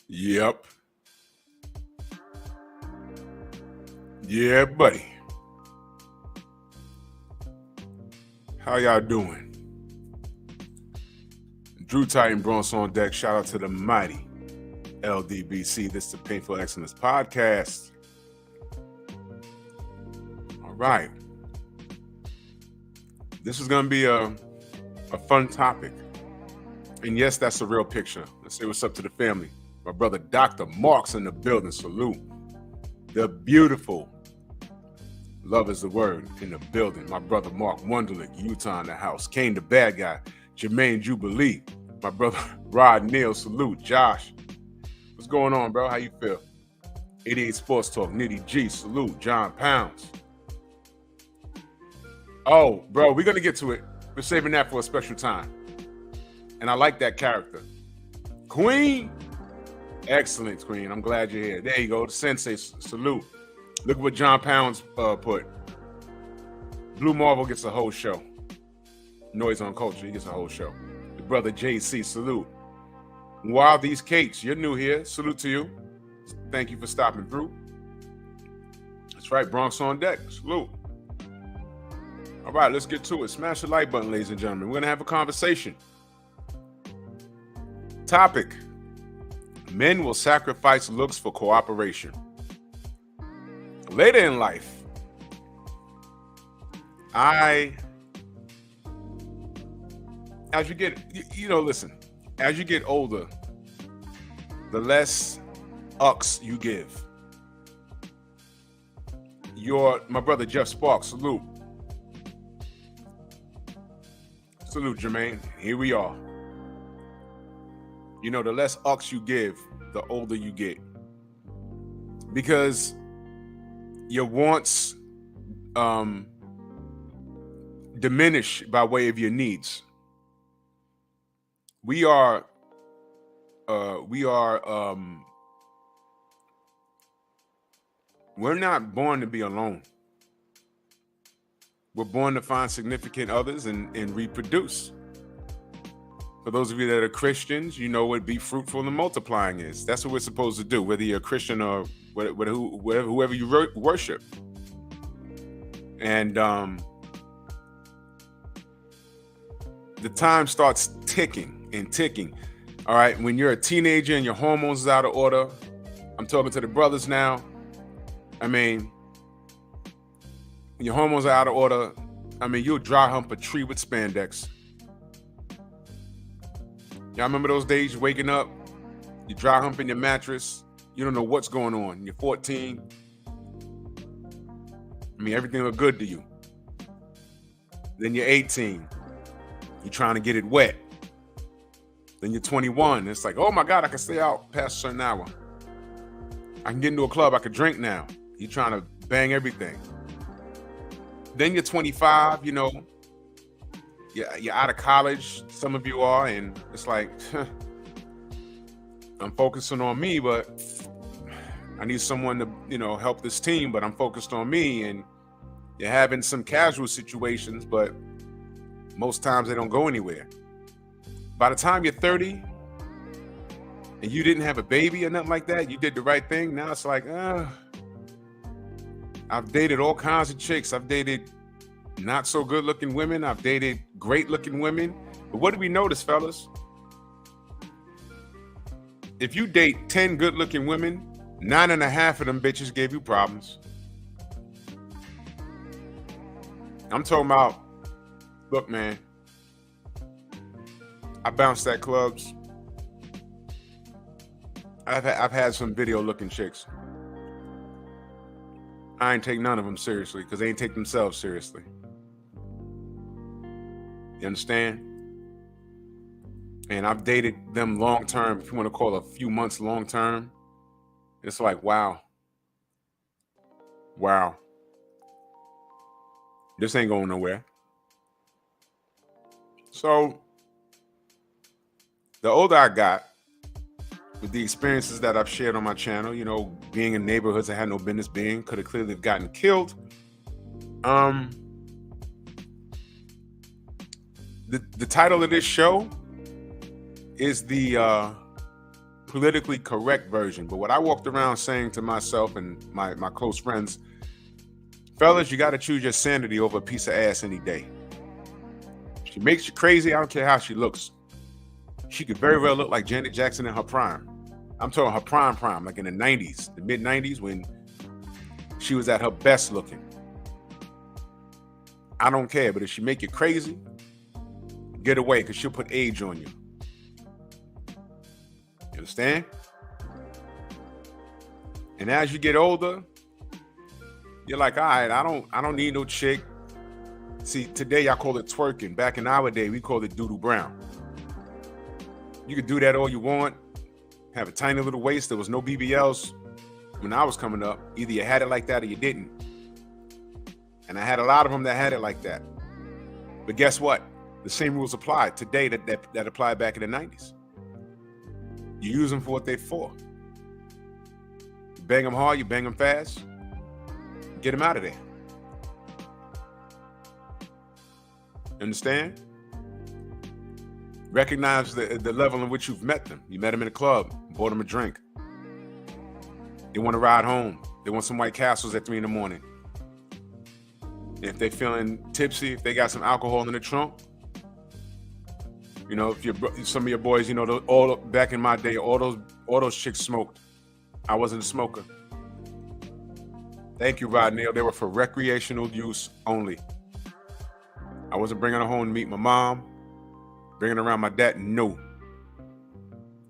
Yep. Yeah, buddy. How y'all doing? Drew Titan Bronx on deck. Shout out to the mighty LDBC. This is the Painful Excellence Podcast. All right. This is going to be a fun topic. And yes, that's a real picture. Let's say what's up to the family. My brother Dr. Mark's in the building. Salute. The beautiful, love is the word, in the building. My brother Mark Wunderlich, Utah in the house. Kane the bad guy. Jermaine Jubilee. My brother Rod Neal, salute. Josh, what's going on, bro? How you feel? 88 Sports Talk. Nitty G, salute. John Pounds. Oh, bro, we're going to get to it. We're saving that for a special time. And I like that character. Queen. Excellent, Queen. I'm glad you're here. There you go. The Sensei, salute. Look at what John Pounds put. Blue Marvel gets a whole show. Noise on Culture, he gets a whole show. The brother JC, salute. Wild These Cates, you're new here. Salute to you. Thank you for stopping through. That's right, Bronx on deck. Salute. All right, let's get to it. Smash the like button, ladies and gentlemen. We're going to have a conversation. Topic: men will sacrifice looks for cooperation. Later in life, as you get, listen, as you get older, the less ucks you give. My brother Jeff Sparks, salute. Salute, Jermaine. Here we are. The less ucks you give, the older you get. Because your wants diminish by way of your needs. We're not born to be alone. We're born to find significant others and reproduce. For those of you that are Christians, you know what be fruitful and multiplying is. That's what we're supposed to do, whether you're a Christian or whoever you worship. And the time starts ticking and ticking. All right, when you're a teenager and your hormones is out of order, I'm talking to the brothers now. I mean, when your hormones are out of order, you'll dry hump a tree with spandex. Y'all remember those days you're waking up, you dry humping your mattress, you don't know what's going on. You're 14. Everything look good to you. Then you're 18. You're trying to get it wet. Then you're 21. It's like, oh my God, I can stay out past a certain hour. I can get into a club, I could drink now. You're trying to bang everything. Then you're 25, you're out of college. Some of you are, and it's like, I'm focusing on me, but I need someone to, help this team, but I'm focused on me. And you're having some casual situations, but most times they don't go anywhere. By the time you're 30 and you didn't have a baby or nothing like that, you did the right thing. Now it's like, I've dated all kinds of chicks. I've dated not so good looking women. I've dated great looking women. But what did we notice, fellas? If you date 10 good looking women, 9.5 of them bitches gave you problems. I'm talking about, look, man, I bounced at clubs. I've had some video looking chicks. I ain't take none of them seriously because they ain't take themselves seriously. You understand? And I've dated them long term, if you want to call a few months long term. It's like, wow. This ain't going nowhere. So the older I got, with the experiences that I've shared on my channel, being in neighborhoods I had no business being, could have clearly gotten killed. The title of this show is the politically correct version. But what I walked around saying to myself and my close friends, fellas, you got to choose your sanity over a piece of ass any day. She makes you crazy. I don't care how she looks. She could very well look like Janet Jackson in her prime. I'm talking her prime, like in the 90s, the mid 90s, when she was at her best looking. I don't care, but if she make you crazy, get away, because she'll put age on you. You understand? And as you get older, you're like, all right, I don't need no chick. See, today I call it twerking. Back in our day, we called it doodle brown. You could do that all you want. Have a tiny little waist. There was no BBLs when I was coming up. Either you had it like that or you didn't. And I had a lot of them that had it like that. But guess what? The same rules apply today that applied back in the 90s. You use them for what they're for. You bang them hard, you bang them fast. Get them out of there. Understand? Recognize the level in which you've met them. You met them in a club, bought them a drink. They want to ride home. They want some White Castles at 3 in the morning. If they're feeling tipsy, if they got some alcohol in the trunk, you know, if some of your boys, you know, all back in my day, all those chicks smoked. I wasn't a smoker. Thank you, Rodney. They were for recreational use only. I wasn't bringing her home to meet my mom, bringing her around my dad. No.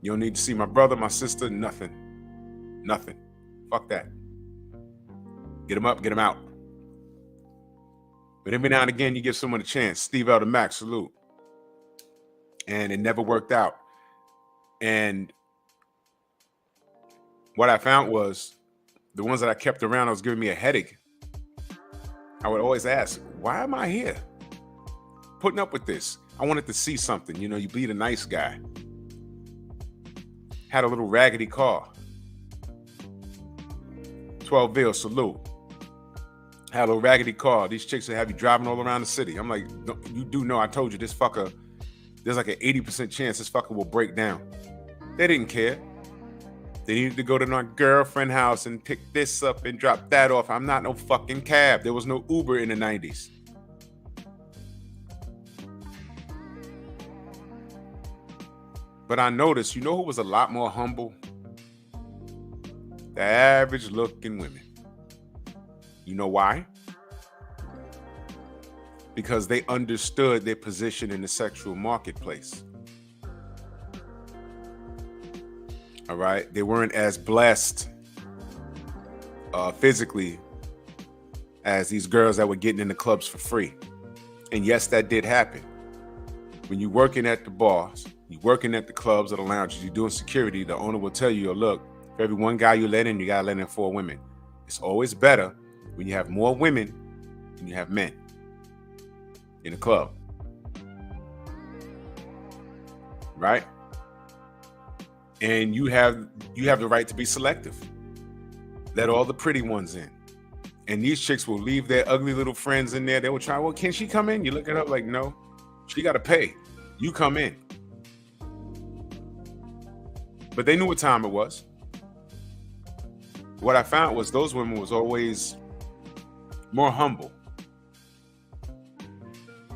You don't need to see my brother, my sister, nothing. Nothing. Fuck that. Get them up, get them out. But every now and again, you give someone a chance. Steve L. the Max, salute. And it never worked out. And what I found was the ones that I kept around, I was giving me a headache. I would always ask, why am I here? Putting up with this. I wanted to see something. You know, you be the nice guy. Had a little raggedy car. 12ville, salute. Had a little raggedy car. These chicks that have you driving all around the city. I'm like, you do know I told you this fucker, there's like an 80% chance this fucker will break down. They didn't care. They needed to go to my girlfriend's house and pick this up and drop that off. I'm not no fucking cab. There was no Uber in the 90s. But I noticed, you know who was a lot more humble? The average looking women. You know why? Because they understood their position in the sexual marketplace. All right? They weren't as blessed physically as these girls that were getting in the clubs for free. And yes, that did happen. When you're working at the bars, you're working at the clubs or the lounges, you're doing security, the owner will tell you, look, for every one guy you let in, you got to let in 4 women. It's always better when you have more women than you have men in a club. Right? And you have the right to be selective. Let all the pretty ones in. And these chicks will leave their ugly little friends in there. They will try, well, can she come in? You look it up like, no, she got to pay. You come in. But they knew what time it was. What I found was those women was always more humble.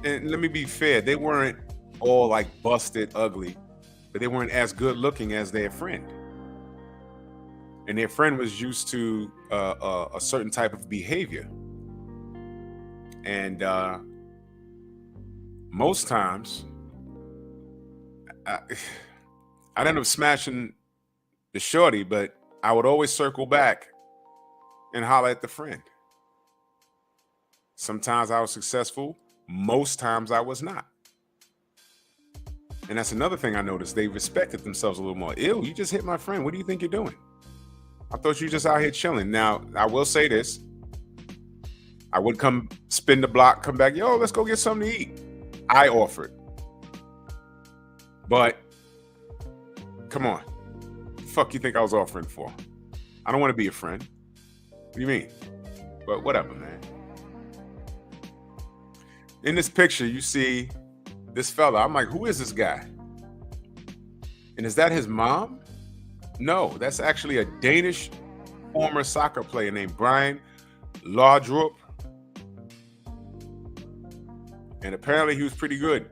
And let me be fair, they weren't all like busted ugly, but they weren't as good looking as their friend. And their friend was used to a certain type of behavior. And most times, I'd end up smashing the shorty, but I would always circle back and holler at the friend. Sometimes I was successful. Most times I was not. And that's another thing I noticed. They respected themselves a little more. Ew, you just hit my friend. What do you think you're doing? I thought you were just out here chilling. Now, I will say this. I would come spin the block, come back. Yo, let's go get something to eat. I offered. But, come on. What the fuck you think I was offering for? I don't want to be a friend. What do you mean? But whatever, man. In this picture, you see this fella. I'm like, who is this guy? And is that his mom? No, that's actually a Danish former soccer player named Brian Laudrup. And apparently he was pretty good.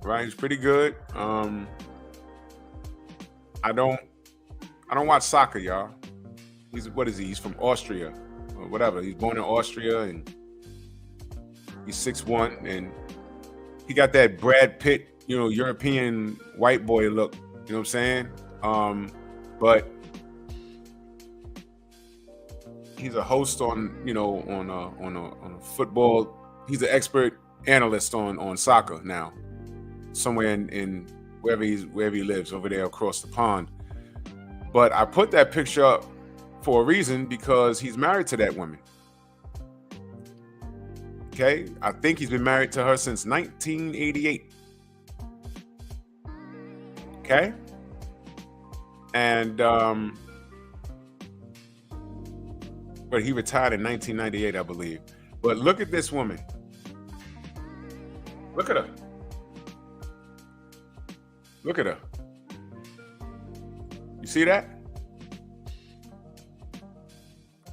Right? He's pretty good. I don't watch soccer, y'all. What is he? He's from Austria or whatever. He's born in Austria and he's 6'1", and he got that Brad Pitt, European white boy look. You know what I'm saying? But he's a host on a football. He's an expert analyst on soccer now, somewhere in wherever he lives over there across the pond. But I put that picture up for a reason, because he's married to that woman. Okay, I think he's been married to her since 1988. Okay, and but he retired in 1998, I believe. But look at this woman. Look at her. Look at her. You see that?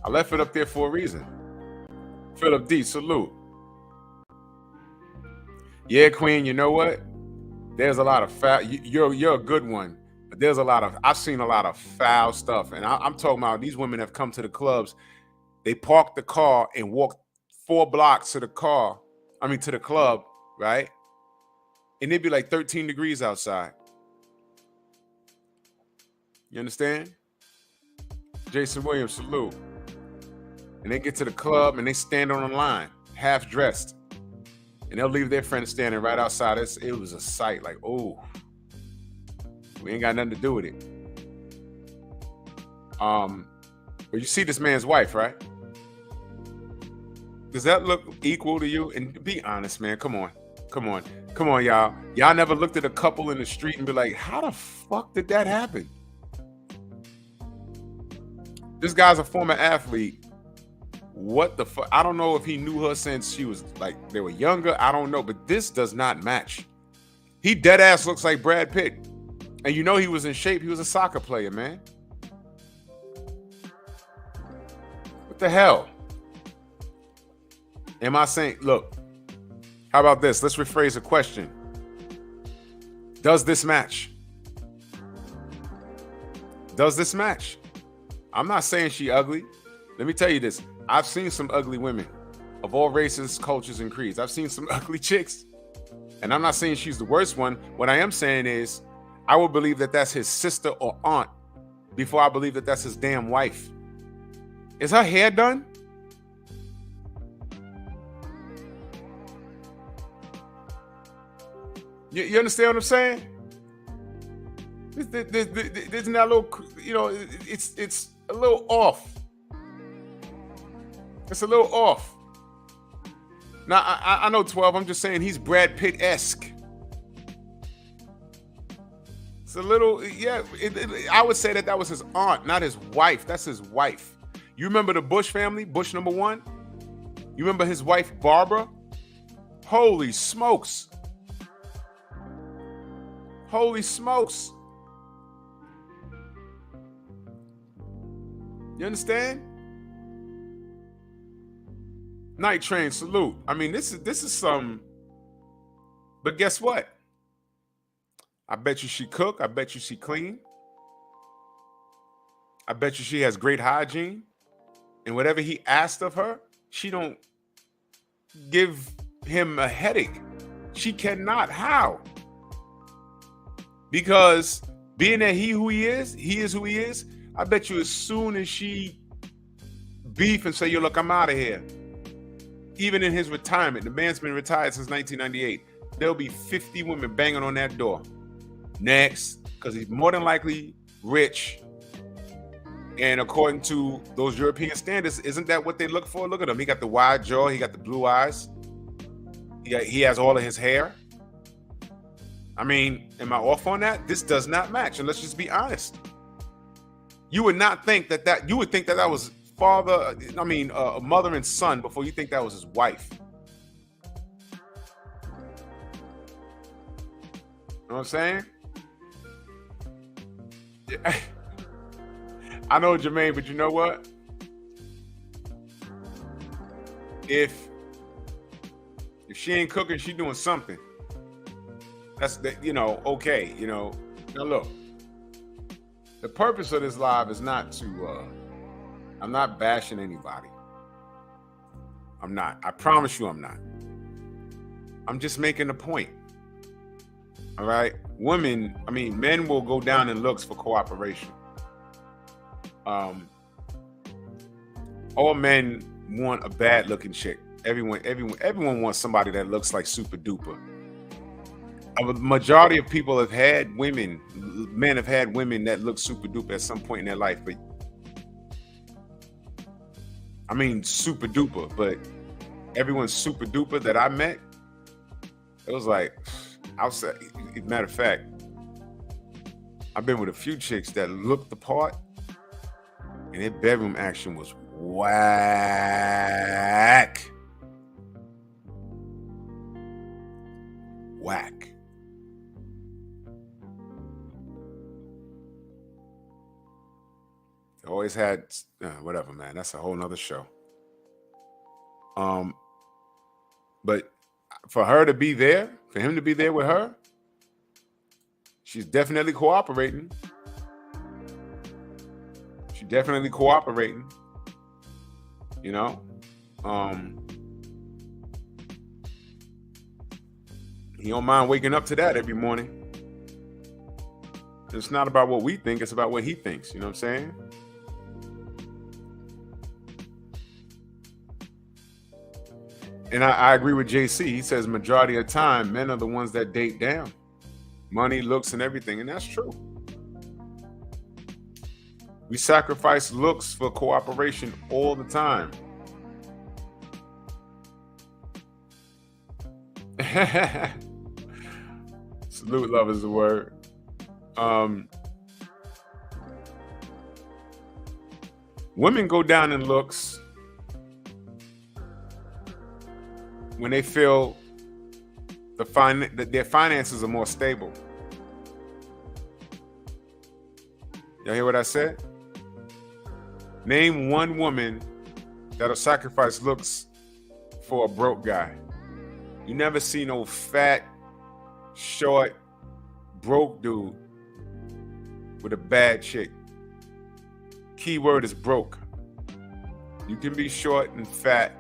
I left it up there for a reason. Philip D, salute. Yeah, Queen, you know what? There's a lot of foul. You're a good one, but there's a lot of. I've seen a lot of foul stuff, and I'm talking about these women have come to the clubs. They parked the car and walked 4 blocks to the car. To the club, right? And it'd be like 13 degrees outside. You understand? Jason Williams, salute. And they get to the club and they stand on the line, half dressed. And they'll leave their friend standing right outside. It was a sight like, oh, we ain't got nothing to do with it. But you see this man's wife, right? Does that look equal to you? And be honest, man. Come on, y'all. Y'all never looked at a couple in the street and be like, how the fuck did that happen? This guy's a former athlete. What the fuck? I don't know if he knew her since she was like, they were younger. I don't know, but this does not match. He dead ass looks like Brad Pitt. And you know he was in shape. He was a soccer player, man. What the hell? Am I saying, look, how about this? Let's rephrase the question. Does this match? Does this match? I'm not saying she ugly. Let me tell you this. I've seen some ugly women of all races, cultures, and creeds. I've seen some ugly chicks. And I'm not saying she's the worst one. What I am saying is I will believe that that's his sister or aunt before I believe that that's his damn wife. Is her hair done? You understand what I'm saying? Isn't that a little, it's a little off. It's a little off. Now, I know 12. I'm just saying he's Brad Pitt-esque. It's a little, yeah. I would say that was his aunt, not his wife. That's his wife. You remember the Bush family, Bush number 1? You remember his wife, Barbara? Holy smokes. Holy smokes. You understand? Night Train, salute. I mean, this is some, but guess what? I bet you she cook. I bet you she clean. I bet you she has great hygiene. And whatever he asked of her, she don't give him a headache. She cannot. How? Because being that he is who he is, I bet you as soon as she beef and say, yo, look, I'm out of here. Even in his retirement, the man's been retired since 1998. There'll be 50 women banging on that door. Next, because he's more than likely rich. And according to those European standards, isn't that what they look for? Look at him. He got the wide jaw. He got the blue eyes. He has all of his hair. I mean, am I off on that? This does not match. And let's just be honest. You would not think you would think that was a mother and son before you think that was his wife. You know what I'm saying? I know Jermaine, but you know what? If she ain't cooking, she doing something. That's okay. Now look, the purpose of this live is not to I'm not bashing anybody. I'm not. I promise you I'm not. I'm just making a point. All right. Men will go down in looks for cooperation. All men want a bad looking chick. Everyone wants somebody that looks like super duper. A majority of people have had men have had women that look super duper at some point in their life, but I mean super duper, but everyone's super duper that I met, it was like, outside. Matter of fact, I've been with a few chicks that looked the part, and their bedroom action was whack. Whack. They always had whatever, man. That's a whole nother show. But for her to be there, for him to be there with her, she's definitely cooperating. She's definitely cooperating. He don't mind waking up to that every morning. It's not about what we think, it's about what he thinks. You know what I'm saying? And I agree with JC. He says majority of the time, men are the ones that date down. Money, looks, and everything. And that's true. We sacrifice looks for cooperation all the time. Salute, love is the word. Women go down in looks when they feel that their finances are more stable. Y'all hear what I said? Name one woman that'll sacrifice looks for a broke guy. You never see no fat, short, broke dude with a bad chick. Key word is broke. You can be short and fat,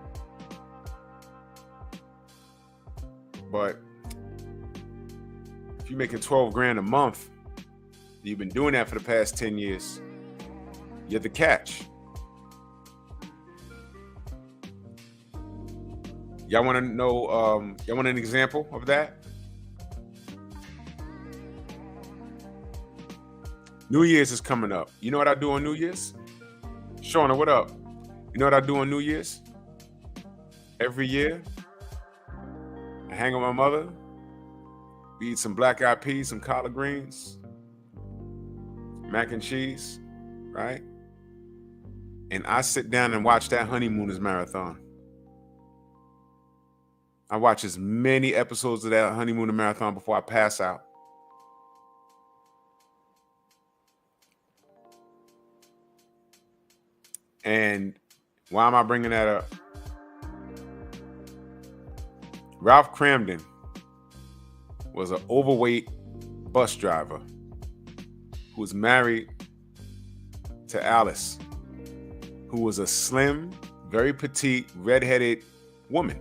but if you're making 12 grand a month, you've been doing that for the past 10 years, you're the catch. Y'all want to know, y'all want an example of that? New Year's is coming up. You know what I do on New Year's? Shauna, what up? You know what I do on New Year's? Every year, I hang with my mother. We eat some black-eyed peas, some collard greens, mac and cheese, right? And I sit down and watch that Honeymooners marathon. I watch as many episodes of that Honeymooner marathon before I pass out. And why am I bringing that up? Ralph Cramden was an overweight bus driver who was married to Alice, who was a slim, very petite, redheaded woman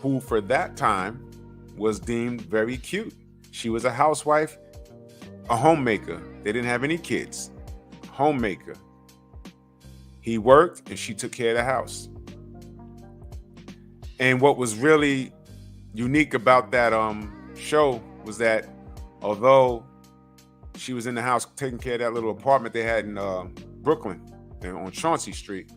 who for that time was deemed very cute. She was a housewife, a homemaker. They didn't have any kids. Homemaker. He worked and she took care of the house. And what was really unique about that show was that although she was in the house taking care of that little apartment they had in Brooklyn and on Chauncey Street,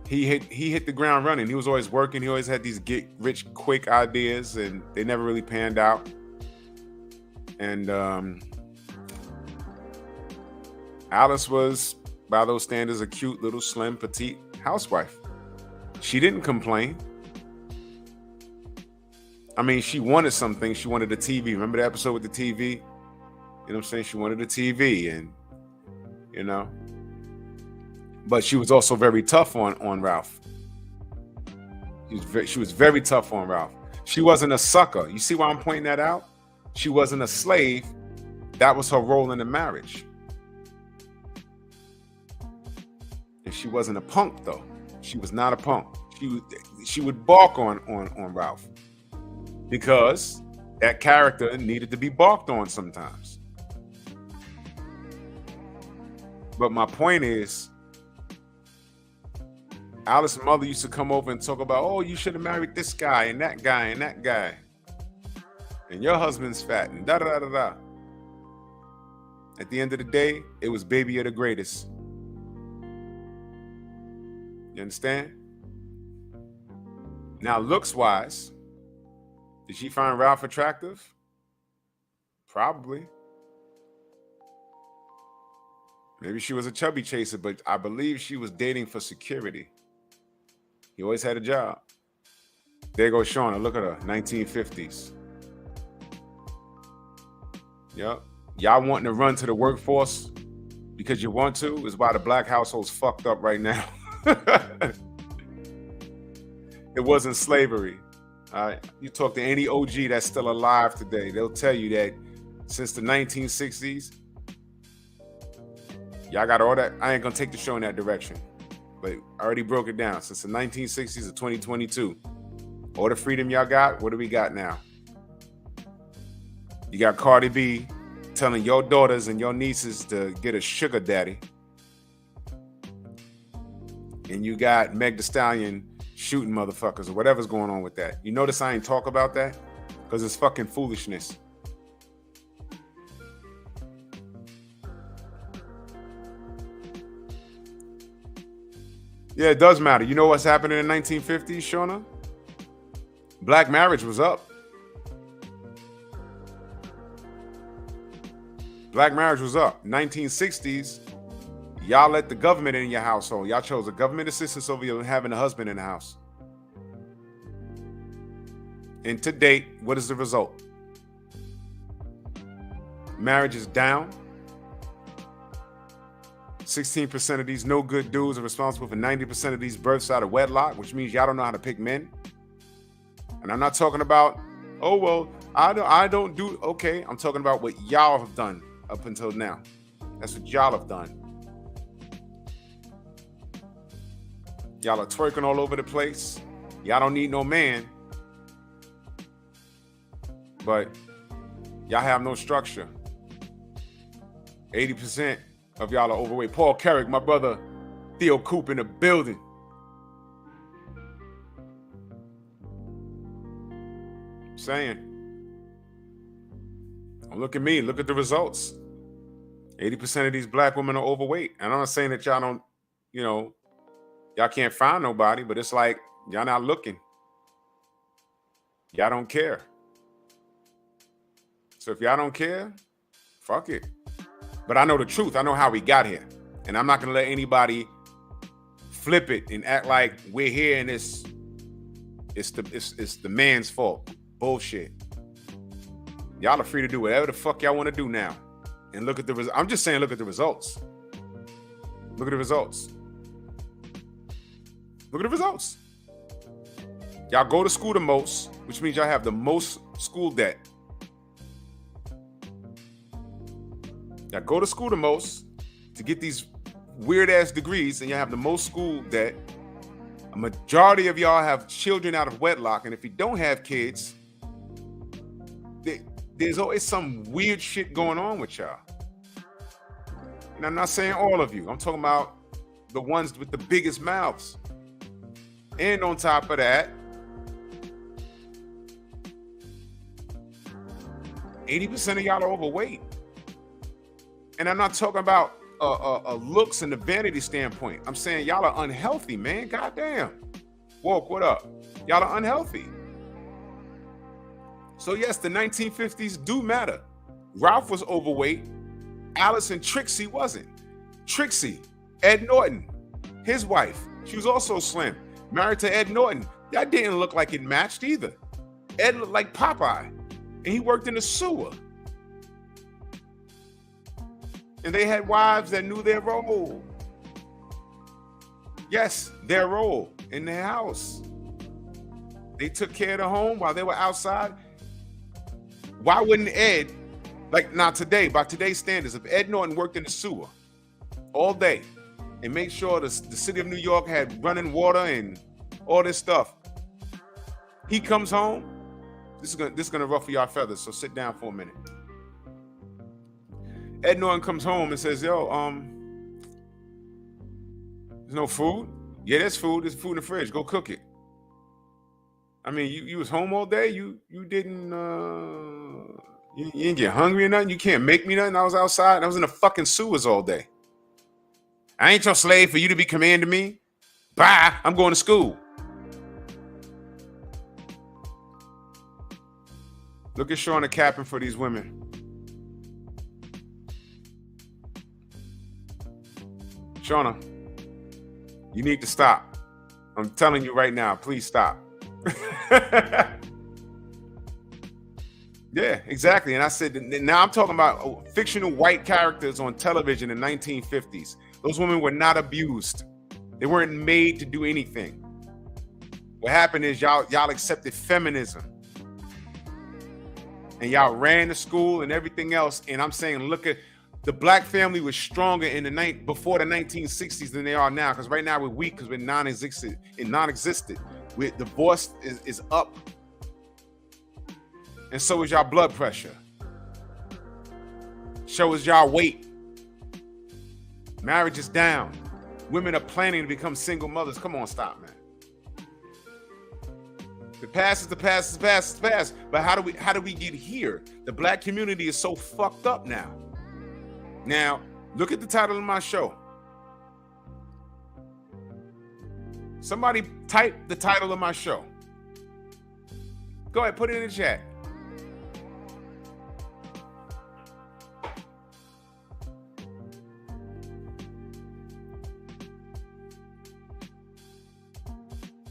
he hit the ground running. He was always working. He always had these get rich quick ideas, and they never really panned out. And Alice was, by those standards, a cute little slim petite housewife. She didn't complain. I mean, she wanted something. She wanted a TV. Remember the episode with the TV? You know what I'm saying? She wanted a TV, and you know. But she was also very tough on Ralph. She was very tough on Ralph. She wasn't a sucker. You see why I'm pointing that out? She wasn't a slave. That was her role in the marriage. And she wasn't a punk, though. She was not a punk. She would balk on Ralph because that character needed to be balked on sometimes. But my point is, Alice's mother used to come over and talk about, oh, you should have married this guy and that guy and that guy. And your husband's fat and da da da da. At the end of the day, it was baby of the greatest. You understand? Now, looks wise, did she find Ralph attractive? Probably. Maybe she was a chubby chaser, but I believe she was dating for security. He always had a job. There goes Shauna. Look at her, 1950s. Yep. Y'all wanting to run to the workforce because you want to is why the black household's fucked up right now. It wasn't slavery. All right. You talk to any OG that's still alive today, they'll tell you that since the 1960s, y'all got all that. I ain't gonna take the show in that direction, but I already broke it down. Since the 1960s to 2022, all the freedom y'all got, what do we got now? You got Cardi B telling your daughters and your nieces to get a sugar daddy. And you got Meg Thee Stallion shooting motherfuckers or whatever's going on with that. You notice I ain't talk about that? Because it's fucking foolishness. Yeah, it does matter. You know what's happening in the 1950s, Shauna? Black marriage was up. Black marriage was up. 1960s, y'all let the government in your household. Y'all chose a government assistance over you having a husband in the house. And to date, what is the result? Marriage is down. 16% of these no good dudes are responsible for 90% of these births out of wedlock, which means y'all don't know how to pick men. And I'm not talking about, oh, well, I don't do, okay. I'm talking about what y'all have done up until now. That's what y'all have done. Y'all are twerking all over the place. Y'all don't need no man. But y'all have no structure. 80% of y'all are overweight. Paul Carrick, my brother Theo Coop in the building. Saying. Look at me. Look at the results. 80% of these black women are overweight. And I'm not saying that y'all don't, y'all can't find nobody, but it's like y'all not looking. Y'all don't care. So if y'all don't care, fuck it. But I know the truth. I know how we got here. And I'm not going to let anybody flip it and act like we're here and it's the man's fault. Bullshit. Y'all are free to do whatever the fuck y'all want to do now. And look at the results. I'm just saying, look at the results. Look at the results. Look at the results. Y'all go to school the most, which means y'all have the most school debt. Y'all go to school the most to get these weird ass degrees, and you have the most school debt. A majority of y'all have children out of wedlock, and if you don't have kids, there's always some weird shit going on with y'all. And I'm not saying all of you. I'm talking about the ones with the biggest mouths. And on top of that, 80% of y'all are overweight. And I'm not talking about looks and the vanity standpoint. I'm saying y'all are unhealthy, man. Goddamn. Woke, what up? Y'all are unhealthy. So yes, the 1950s do matter. Ralph was overweight. Alice and Trixie wasn't. Trixie, Ed Norton, his wife, she was also slim. Married to Ed Norton. That didn't look like it matched either. Ed looked like Popeye, and he worked in the sewer. And they had wives that knew their role. Yes, their role in their house. They took care of the home while they were outside. Why wouldn't Ed, like now today, by today's standards, if Ed Norton worked in the sewer all day and made sure the city of New York had running water and all this stuff, he comes home, this is gonna ruffle your feathers, so sit down for a minute. Ed Norton comes home and says, yo, there's no food? Yeah, there's food. There's food in the fridge. Go cook it. I mean, you was home all day. You didn't you didn't get hungry or nothing. You can't make me nothing. I was outside. I was in the fucking sewers all day. I ain't your slave for you to be commanding me. Bye. I'm going to school. Look at Shauna capping for these women. Shauna, you need to stop. I'm telling you right now, please stop. Yeah, exactly. And I said, now I'm talking about fictional white characters on television in the 1950s. Those women were not abused. They weren't made to do anything. What happened is y'all accepted feminism. And y'all ran to school and everything else. And I'm saying, look at the black family was stronger in the before the 1960s than they are now. Because right now we're weak because we're non-existent. With divorce is up. And so is y'all blood pressure. So is y'all weight. Marriage is down. Women are planning to become single mothers. Come on, stop, man. The past is the past is the past is the past. But how do we get here? The black community is so fucked up now. Now, look at the title of my show. Somebody type the title of my show. Go ahead, put it in the chat.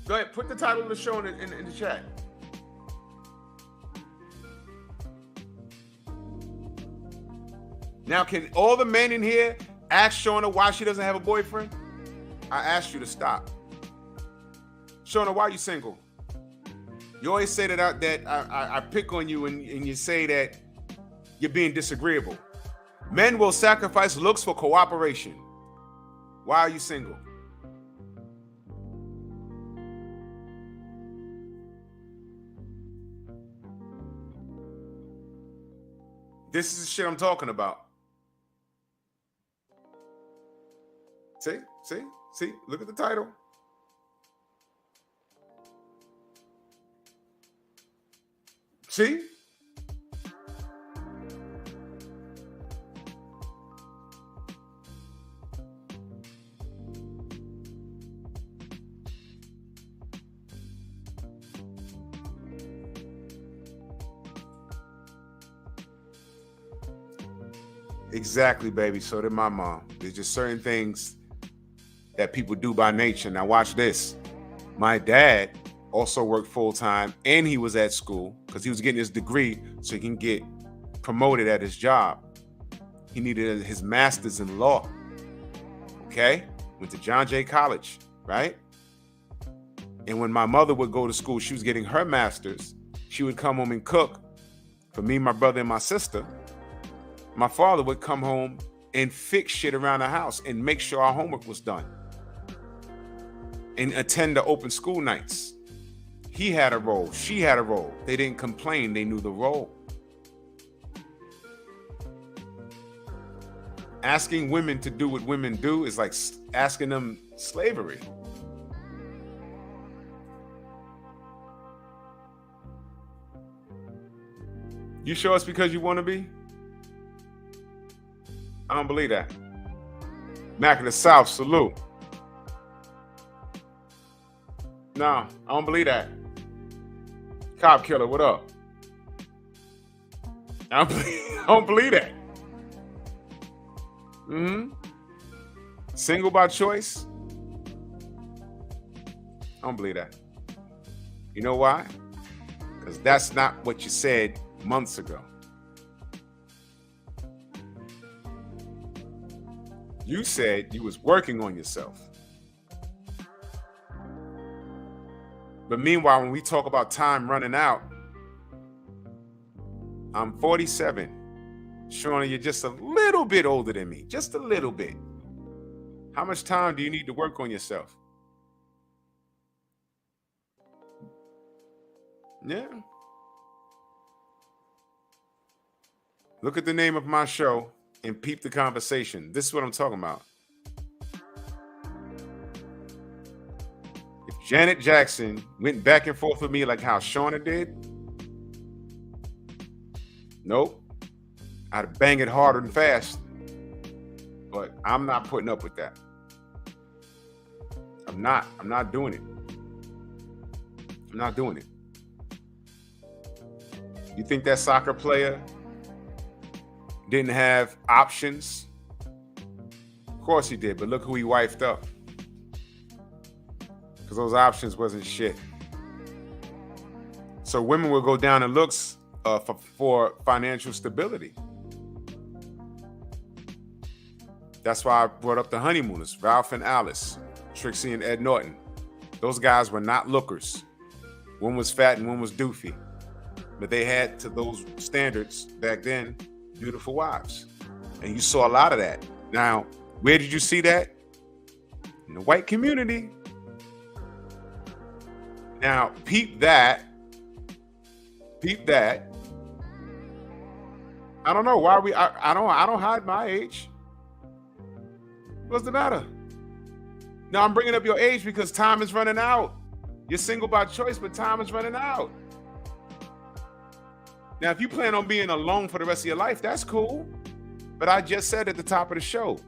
Go ahead, put the title of the show in the chat. Now, can all the men in here ask Shauna why she doesn't have a boyfriend? I asked you to stop. Shauna, why are you single? You always say that I pick on you and you say that you're being disagreeable. Men will sacrifice looks for cooperation. Why are you single? This is the shit I'm talking about. See, look at the title. See? Exactly, baby. So did my mom. There's just certain things that people do by nature. Now watch this. My dad also worked full-time and he was at school because he was getting his degree so he can get promoted at his job. He needed his master's in law. Okay? Went to John Jay College, right? And when my mother would go to school, she was getting her master's. She would come home and cook for me, my brother, and my sister. My father would come home and fix shit around the house and make sure our homework was done and attend the open school nights. He had a role. She had a role. They didn't complain. They knew the role. Asking women to do what women do is like asking them slavery. You sure it's because you want to be? I don't believe that. Mac of the South, salute. No, I don't believe that. Cop killer, what up? I don't believe that. Single by choice? I don't believe that. You know why? Because that's not what you said months ago. You said you was working on yourself. But meanwhile, when we talk about time running out, I'm 47. Shauna, you're just a little bit older than me. Just a little bit. How much time do you need to work on yourself? Yeah. Look at the name of my show and peep the conversation. This is what I'm talking about. If Janet Jackson went back and forth with me like how Shauna did, nope. I'd bang it harder and fast. But I'm not putting up with that. I'm not doing it. I'm not doing it. You think that soccer player didn't have options? Of course he did, but look who he wifed up. Because those options wasn't shit. So women will go down in looks for financial stability. That's why I brought up the honeymooners, Ralph and Alice, Trixie and Ed Norton. Those guys were not lookers. One was fat and one was doofy. But they had, to those standards back then, beautiful wives. And you saw a lot of that. Now, where did you see that? In the white community. Now, peep that. Peep that. I don't know why I don't hide my age. What's the matter? Now I'm bringing up your age because time is running out. You're single by choice, but time is running out. Now, if you plan on being alone for the rest of your life, that's cool. But I just said at the top of the show,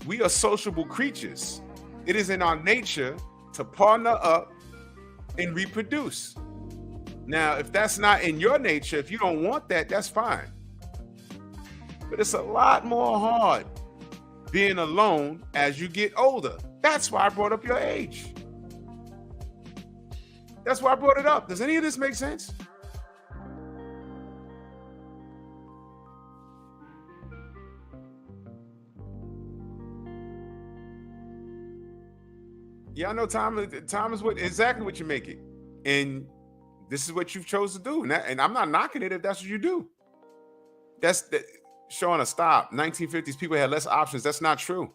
we are sociable creatures. It is in our nature to partner up and reproduce. Now, if that's not in your nature, if you don't want that, that's fine. But it's a lot more hard being alone as you get older. That's why I brought up your age. That's why I brought it up. Does any of this make sense? Yeah, I know time is exactly what you make it. And this is what you've chosen to do. And I'm not knocking it if that's what you do. That's showing a stop. 1950s, people had less options. That's not true.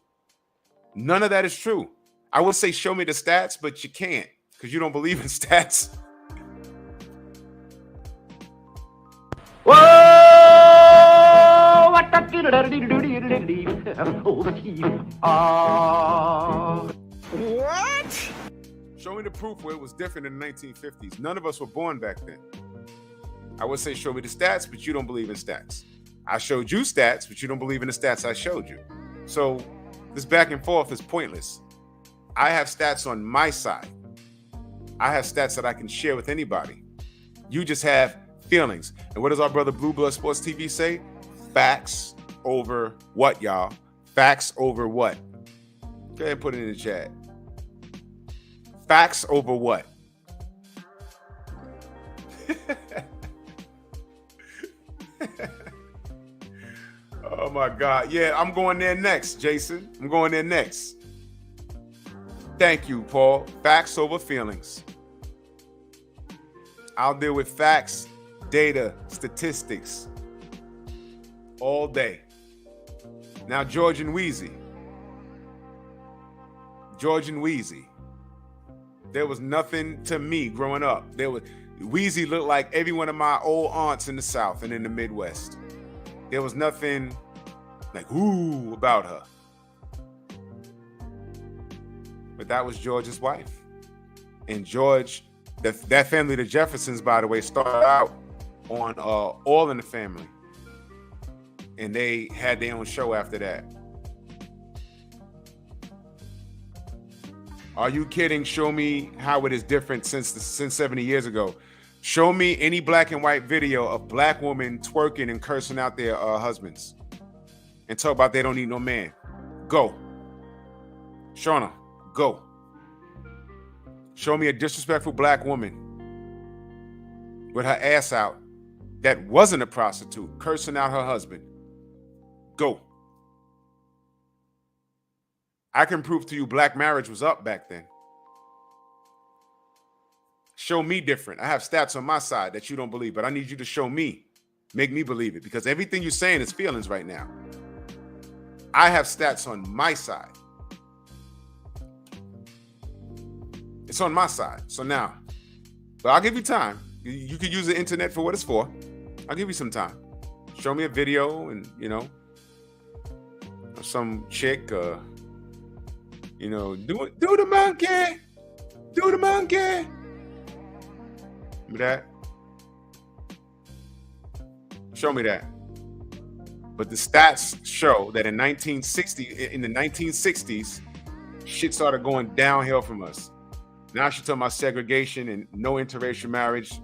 None of that is true. I would say show me the stats, but you can't because you don't believe in stats. Whoa! What? Show me the proof where it was different in the 1950s. None of us were born back then. I would say show me the stats, but you don't believe in stats. I showed you stats, but you don't believe in the stats I showed you. So this back and forth is pointless. I have stats on my side. I have stats that I can share with anybody. You just have feelings. And what does our brother Blue Blood Sports TV say? Facts over what, y'all? Facts over what? Go ahead and put it in the chat. Facts over what? Oh my God. Yeah, I'm going there next, Jason. I'm going there next. Thank you, Paul. Facts over feelings. I'll deal with facts, data, statistics all day. Now, George and Wheezy. There was nothing to me growing up. Wheezy looked like every one of my old aunts in the South and in the Midwest. There was nothing like ooh about her. But that was George's wife. And George, that family, the Jeffersons, by the way, started out on All in the Family. And they had their own show after that. Are you kidding? Show me how it is different since 70 years ago. Show me any black and white video of black women twerking and cursing out their husbands and talk about they don't need no man. Go. Shauna, go. Show me a disrespectful black woman with her ass out that wasn't a prostitute, cursing out her husband. Go. I can prove to you black marriage was up back then. Show me different. I have stats on my side that you don't believe, but I need you to show me. Make me believe it, because everything you're saying is feelings right now. I have stats on my side. It's on my side. So now, but I'll give you time. You can use the internet for what it's for. I'll give you some time. Show me a video and, some chick, do the monkey. Do the monkey. Remember that? Show me that. But the stats show that in the 1960s, shit started going downhill from us. Now she's talking about segregation and no interracial marriage.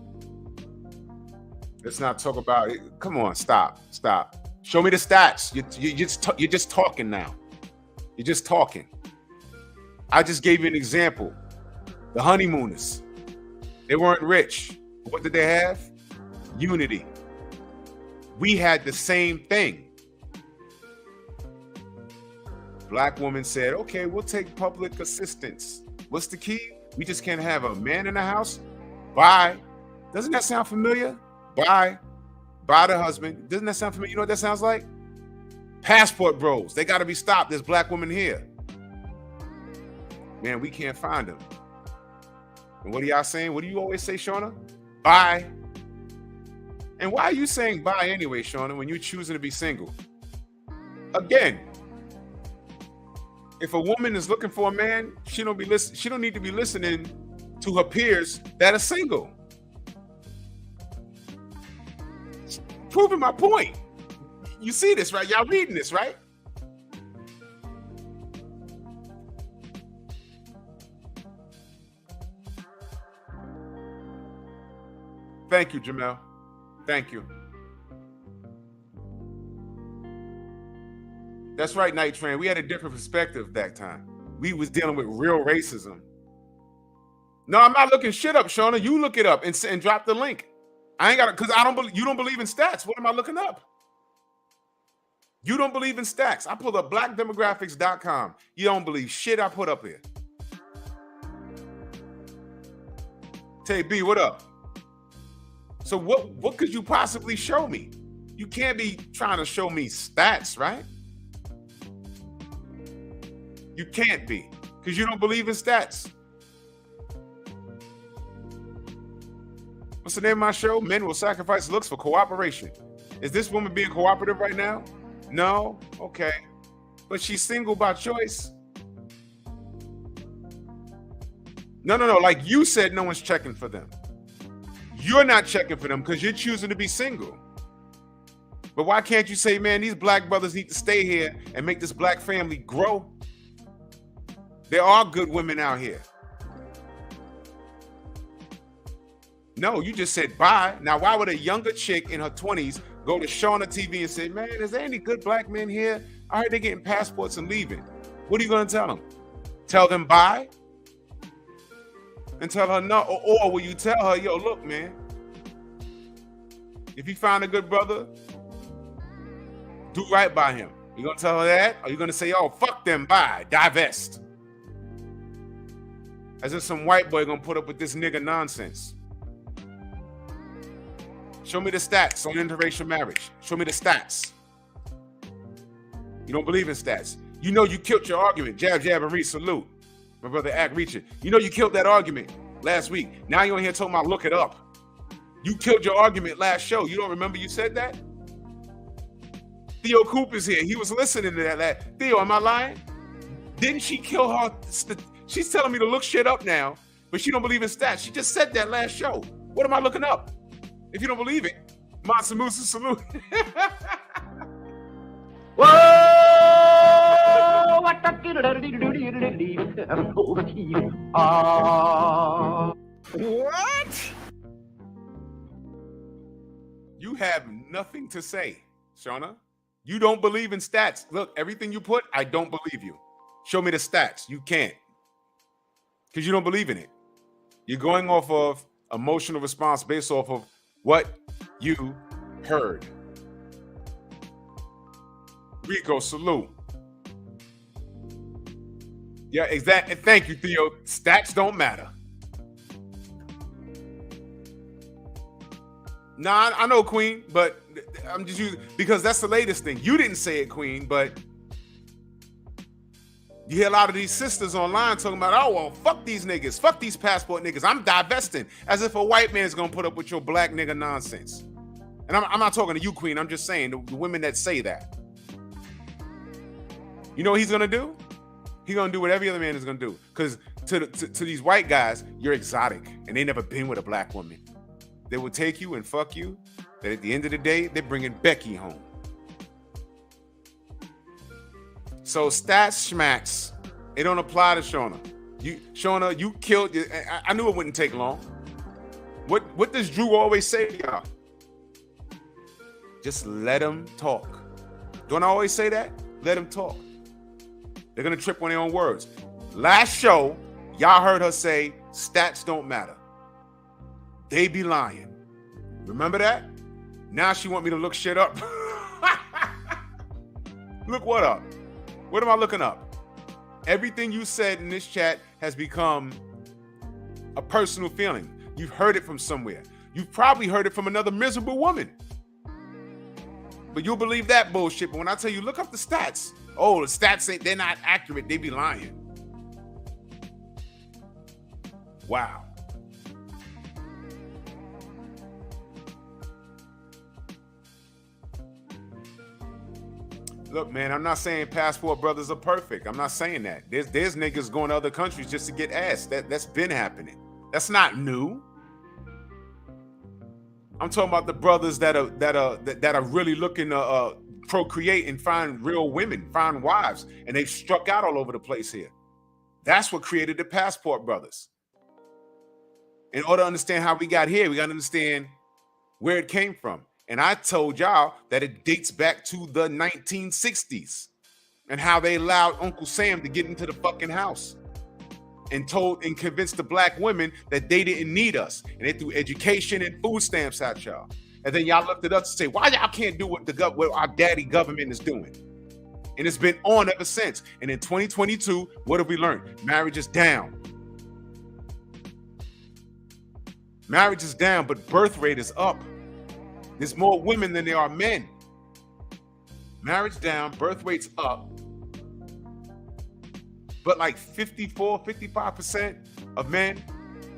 Let's not talk about it. Come on, stop. Show me the stats. You're just talking now. You're just talking. I just gave you an example. The honeymooners. They weren't rich. What did they have? Unity. We had the same thing. Black woman said, okay, we'll take public assistance. What's the key? We just can't have a man in the house. Bye. Doesn't that sound familiar? Bye. Bye the husband. Doesn't that sound familiar? You know what that sounds like? Passport bros. They got to be stopped. There's black women here. Man, we can't find them. And what are y'all saying? What do you always say, Shauna? Bye. And why are you saying bye anyway, Shauna, when you're choosing to be single? Again, if a woman is looking for a man, she don't need to be listening to her peers that are single. Proving my point. You see this, right? Y'all reading this, right? Thank you, Jamel. Thank you. That's right, Night Train. We had a different perspective that time. We was dealing with real racism. No, I'm not looking shit up, Shauna. You look it up and drop the link. I ain't got it because you don't believe in stats. What am I looking up? You don't believe in stats. I pulled up blackdemographics.com. You don't believe shit I put up here. Tay B, what up? So what could you possibly show me? You can't be trying to show me stats, right? You can't be, because you don't believe in stats. What's the name of my show? Men Will Sacrifice Looks for Cooperation. Is this woman being cooperative right now? No? Okay. But she's single by choice. No. Like you said, no one's checking for them. You're not checking for them because you're choosing to be single. But why can't you say, man, these black brothers need to stay here and make this black family grow? There are good women out here. No, you just said bye. Now, why would a younger chick in her 20s go to Shauna TV and say, man, is there any good black men here? I heard they're getting passports and leaving. What are you going to tell them? Tell them bye? And tell her no? Or will you tell her, yo, look, man, if you find a good brother, do right by him. You going to tell her that? Or you going to say, oh, fuck them, bye, divest? As if some white boy going to put up with this nigga nonsense. Show me the stats on interracial marriage. Show me the stats. You don't believe in stats. You know you killed your argument. Jab, jab, and read, salute. My brother Act Reacher. You know you killed that argument last week. Now you're on here talking about look it up. You killed your argument last show. You don't remember you said that? Theo Cooper's here. He was listening to that. Theo, am I lying? Didn't she kill her? She's telling me to look shit up now, but she don't believe in stats. She just said that last show. What am I looking up? If you don't believe it, Monsamusa salute. Whoa! What? You have nothing to say, Shauna. You don't believe in stats. Look, everything you put, I don't believe you. Show me the stats. You can't. Because you don't believe in it. You're going off of emotional response based off of what you heard. Rico, salute. Yeah, exactly. Thank you, Theo. Stats don't matter. Nah, I know, Queen, but I'm just using because that's the latest thing. You didn't say it, Queen, but you hear a lot of these sisters online talking about, oh, well, fuck these niggas, fuck these passport niggas. I'm divesting, as if a white man's gonna put up with your black nigga nonsense. And I'm not talking to you, Queen. I'm just saying the women that say that. You know what he's gonna do? He's gonna do what every other man is gonna do. Because to these white guys, you're exotic, and they never been with a black woman. They will take you and fuck you. That at the end of the day, they're bringing Becky home. So stats schmacks, it don't apply to Shauna. Shauna, you killed. I knew it wouldn't take long. What does Drew always say to y'all? Just let them talk. Don't I always say that? Let them talk. They're gonna trip on their own words. Last show, y'all heard her say stats don't matter. They be lying. Remember that? Now she want me to look shit up. Look what up? What am I looking up? Everything you said in this chat has become a personal feeling. You've heard it from somewhere. You've probably heard it from another miserable woman. But you'll believe that bullshit. But when I tell you, look up the stats. Oh, the stats they're not accurate. They be lying. Wow. Look, man, I'm not saying passport brothers are perfect. I'm not saying that. There's niggas going to other countries just to get ass. That's been happening. That's not new. I'm talking about the brothers that are really looking to procreate and find real women, find wives, and they've struck out all over the place here. That's what created the passport brothers. In order to understand how we got here, we got to understand where it came from. And I told y'all that it dates back to the 1960s and how they allowed Uncle Sam to get into the fucking house and told and convinced the black women that they didn't need us. And they threw education and food stamps at y'all. And then y'all looked at us and say, why y'all can't do what what our daddy government is doing? And it's been on ever since. And in 2022, what have we learned? Marriage is down. Marriage is down, but birth rate is up. There's more women than there are men. Marriage down, birth rate's up. But like 55% of men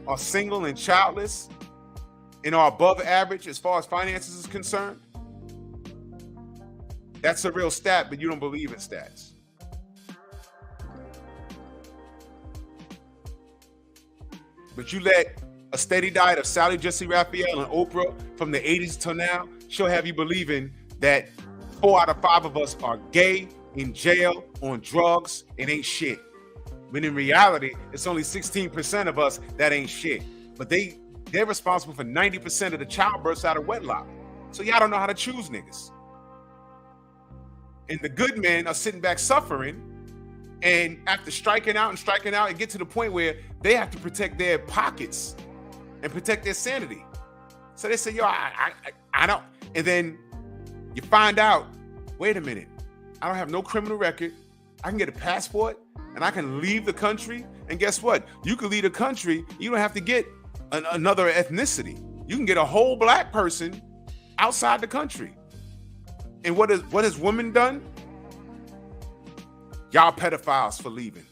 are single and childless and are above average as far as finances is concerned. That's a real stat, but you don't believe in stats. But you let a steady diet of Sally Jesse Raphael and Oprah from the 80s till now, she'll have you believing that 4 out of 5 of us are gay, in jail, on drugs, and ain't shit. When in reality, it's only 16% of us that ain't shit. But they're responsible for 90% of the childbirths out of wedlock. So y'all don't know how to choose niggas. And the good men are sitting back suffering, and after striking out, it get to the point where they have to protect their pockets and protect their sanity. So they say, yo, I don't. And then you find out, wait a minute, I don't have no criminal record. I can get a passport and I can leave the country. And guess what? You can leave the country. You don't have to get another ethnicity. You can get a whole black person outside the country. And what has women done? Y'all pedophiles for leaving.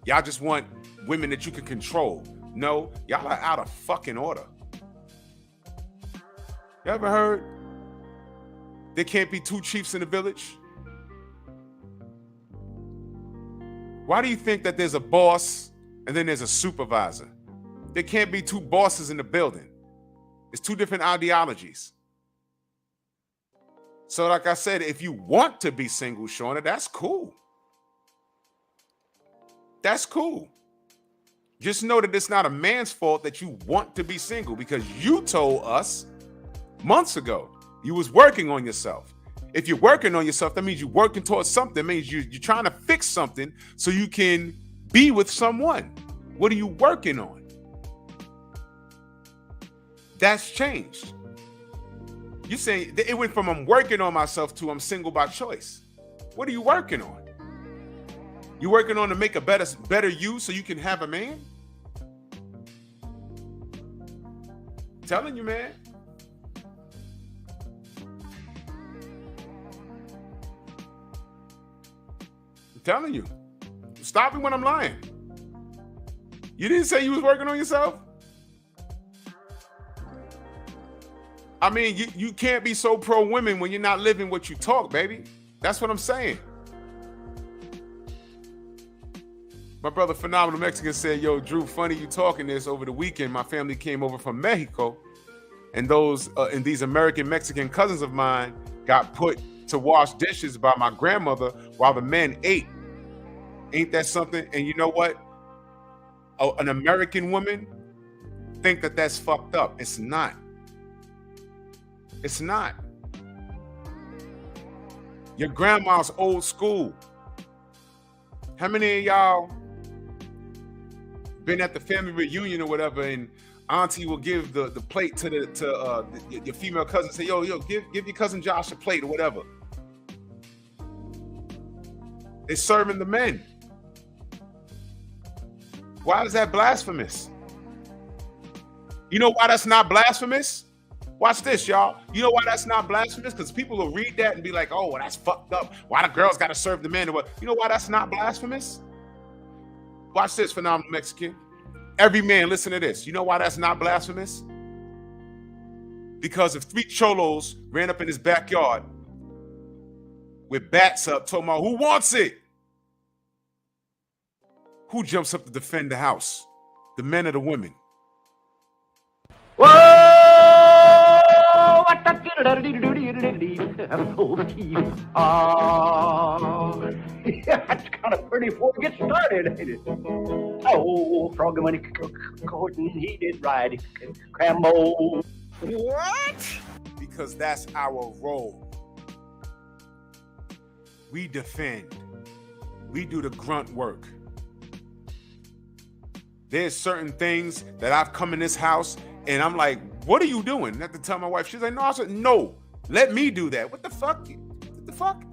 Y'all just want women that you can control. No, y'all are out of fucking order. You ever heard there can't be 2 chiefs in the village? Why do you think that there's a boss and then there's a supervisor? There can't be 2 bosses in the building. It's 2 different ideologies. So like I said, if you want to be single, Shauna, that's cool. That's cool. Just know that it's not a man's fault that you want to be single, because you told us months ago you was working on yourself. If you're working on yourself, that means you're working towards something. That means you're trying to fix something so you can be with someone. What are you working on? That's changed. You saying it went from I'm working on myself to I'm single by choice. What are you working on? You working on to make a better you so you can have a man? I'm telling you, man. I'm telling you. Stop me when I'm lying. You didn't say you was working on yourself? I mean, you can't be so pro women when you're not living what you talk, baby. That's what I'm saying. My brother Phenomenal Mexican said, yo, Drew, funny you talking this. Over the weekend, my family came over from Mexico, and these American Mexican cousins of mine got put to wash dishes by my grandmother while the men ate. Ain't that something? And you know what? An American woman think that that's fucked up. It's not. It's not. Your grandma's old school. How many of y'all been at the family reunion or whatever, and auntie will give the plate to your female cousin, say, yo, give your cousin Josh a plate or whatever. They're serving the men. Why is that blasphemous? You know why that's not blasphemous? Watch this, y'all. You know why that's not blasphemous? Because people will read that and be like, oh, well, that's fucked up. Why the girls got to serve the men? Or what? You know why that's not blasphemous? Watch this, Phenomenal Mexican. Every man, listen to this. You know why that's not blasphemous? Because if 3 cholos ran up in his backyard with bats up, talking about who wants it? Who jumps up to defend the house? The men or the women? Whoa! That's kind of pretty before we get started, ain't it? Oh, Froggy Money Gordon, he did right. Crambo. What? Because that's our role. We defend. We do the grunt work. There's certain things that I've come in this house and I'm like, what are you doing? And I have to tell my wife. She's like, no. I said, no, let me do that. What the fuck? What the fuck?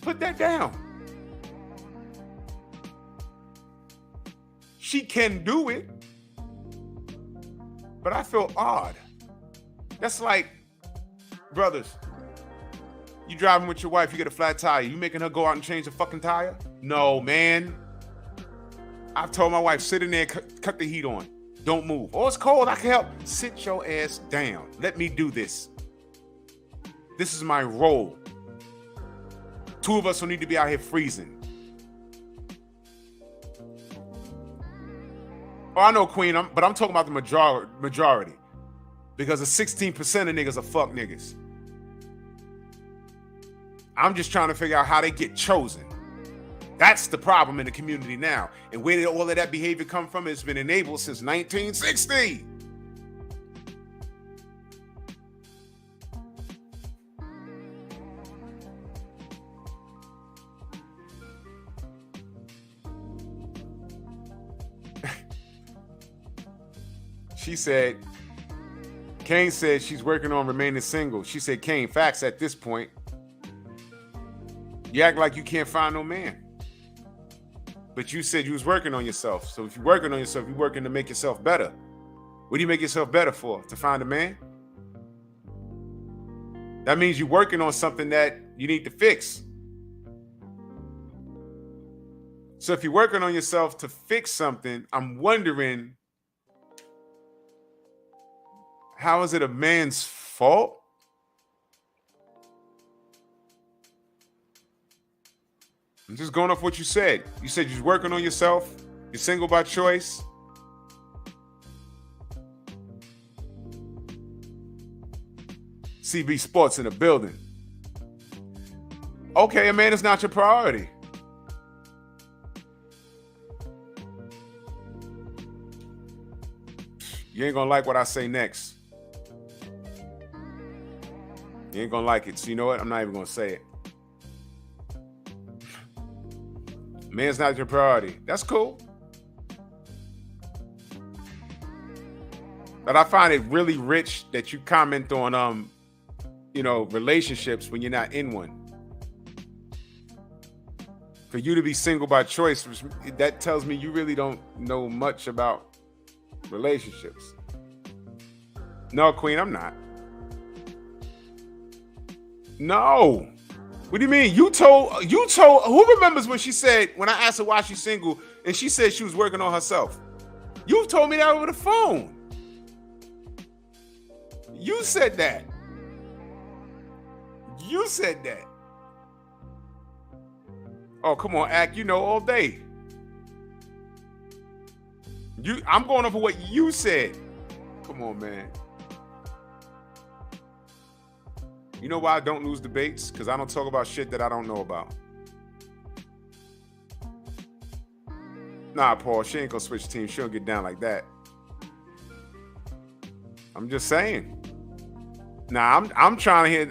Put that down. She can do it, but I feel odd. That's like, brothers, you driving with your wife, you get a flat tire. You making her go out and change the fucking tire? No, man. I've told my wife, sit in there, cut the heat on. Don't move. Oh, it's cold. I can help. Sit your ass down. Let me do this. This is my role. 2 of us don't need to be out here freezing. Oh, I know, Queen, but I'm talking about the majority. Because the 16% of niggas are fuck niggas. I'm just trying to figure out how they get chosen. That's the problem in the community now. And where did all of that behavior come from? It's been enabled since 1960. She said, Kane said she's working on remaining single. She said, Kane, facts at this point. You act like you can't find no man. But you said you was working on yourself. So if you're working on yourself, you're working to make yourself better. What do you make yourself better for? To find a man? That means you're working on something that you need to fix. So if you're working on yourself to fix something, I'm wondering, how is it a man's fault? I'm just going off what you said. You said you're working on yourself. You're single by choice. CB Sports in the building. Okay, a man is not your priority. You ain't gonna like what I say next. You ain't gonna like it. So you know what? I'm not even gonna say it. Man's not your priority. That's cool. But I find it really rich that you comment on relationships when you're not in one. For you to be single by choice, that tells me you really don't know much about relationships. No, Queen, I'm not. No. What do you mean? You told who remembers when she said, when I asked her why she's single and she said she was working on herself? You told me that over the phone. You said that. You said that. Oh, come on, Act, you know all day. I'm going over what you said. Come on, man. You know why I don't lose debates? Because I don't talk about shit that I don't know about. Nah, Paul, she ain't gonna switch teams. She don't get down like that. I'm just saying. Nah, I'm here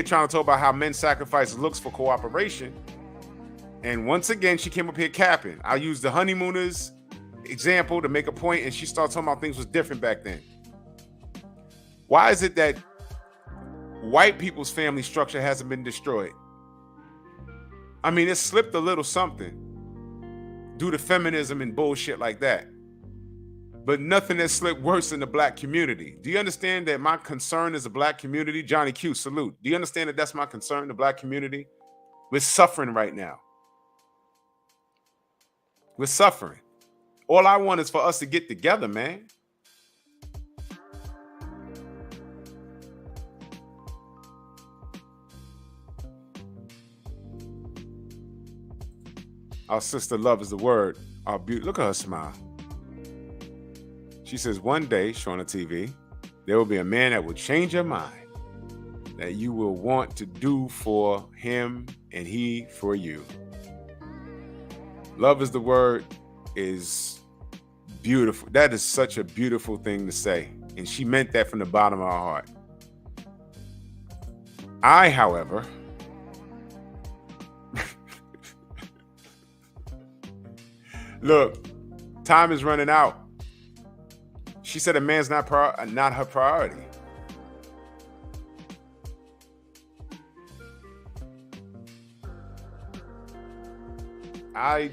trying to talk about how men sacrifice looks for cooperation. And once again, she came up here capping. I used the honeymooners example to make a point, and she started talking about things was different back then. Why is it that white people's family structure hasn't been destroyed? I mean, it slipped a little something due to feminism and bullshit like that. But nothing has slipped worse than the black community. Do you understand that my concern is the black community? Johnny Q, salute. Do you understand that that's my concern, the black community? We're suffering right now. We're suffering. All I want is for us to get together, man. Our sister love is the word. Our beauty. Look at her smile. She says, one day, showing the TV, there will be a man that will change your mind, that you will want to do for him and he for you. Love is the word is beautiful. That is such a beautiful thing to say. And she meant that from the bottom of her heart. I, however, look, time is running out. She said a man's not her priority. I'm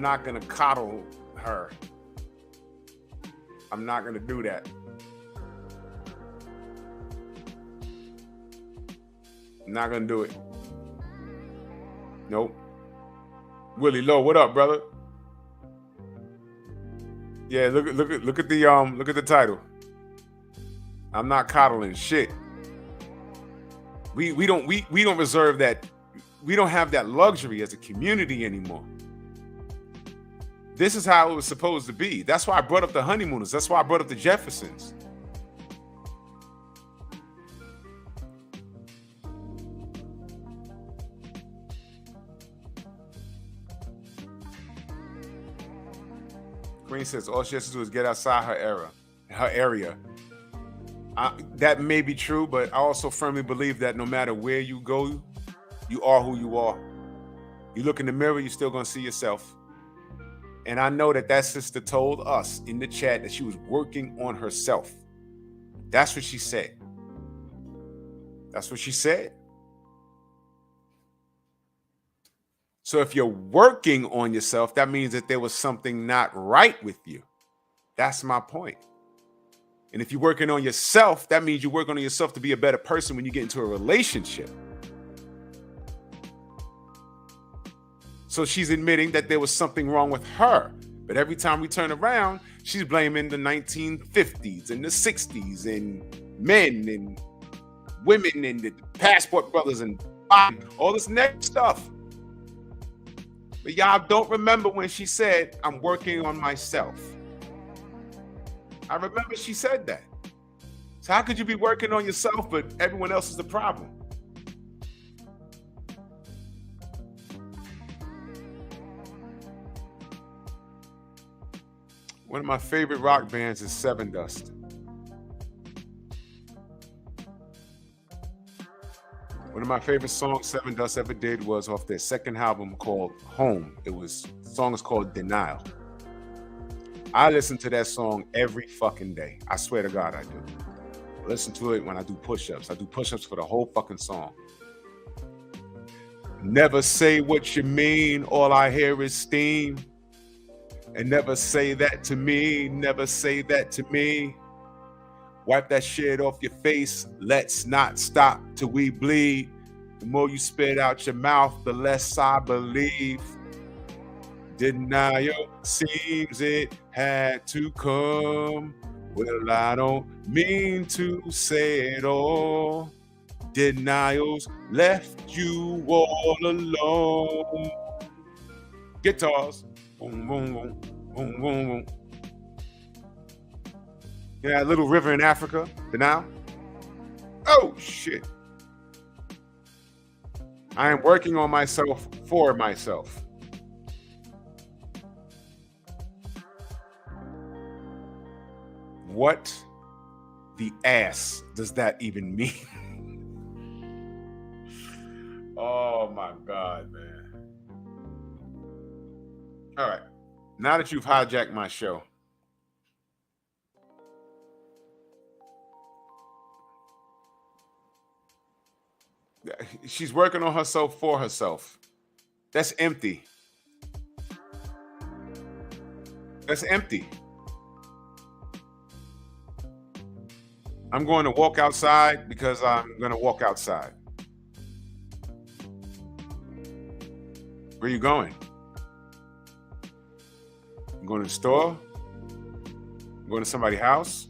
not going to coddle her. I'm not going to do that. I'm not going to do it. Nope. Willie Lowe, what up, brother? Yeah, look at the title. I'm not coddling shit. We don't reserve that. We don't have that luxury as a community anymore. This is how it was supposed to be. That's why I brought up the honeymooners. That's why I brought up the Jeffersons. Green says all she has to do is get outside her area. That may be true, but I also firmly believe that no matter where you go, you are who you are. You look in the mirror, you're still gonna see yourself. And I know that sister told us in the chat that she was working on herself. That's what she said. That's what she said. So if you're working on yourself, that means that there was something not right with you. That's my point. And if you're working on yourself, that means you're working on yourself to be a better person when you get into a relationship. So she's admitting that there was something wrong with her. But every time we turn around, she's blaming the 1950s and the 60s and men and women and the passport brothers and all this next stuff. But y'all don't remember when she said, I'm working on myself. I remember she said that. So how could you be working on yourself, but everyone else is the problem? One of my favorite rock bands is Seven Dust. One of my favorite songs Seven Dust ever did was off their second album called Home. The song is called Denial. I listen to that song every fucking day. I swear to God, I do. I listen to it when I do push-ups. I do push-ups for the whole fucking song. Never say what you mean. All I hear is steam. And never say that to me. Never say that to me. Wipe that shit off your face. Let's not stop till we bleed. The more you spit out your mouth, the less I believe. Denial seems it had to come. Well, I don't mean to say it all. Denials left you all alone. Guitars. Boom, boom, boom, boom, boom, boom. Yeah, that little river in Africa, the Nile. Oh, shit. I am working on myself for myself. What the ass does that even mean? Oh my God, man. All right. Now that you've hijacked my show, she's working on herself for herself. That's empty. That's empty. I'm going to walk outside because I'm going to walk outside. Where are you going? You going to the store? You going to somebody's house?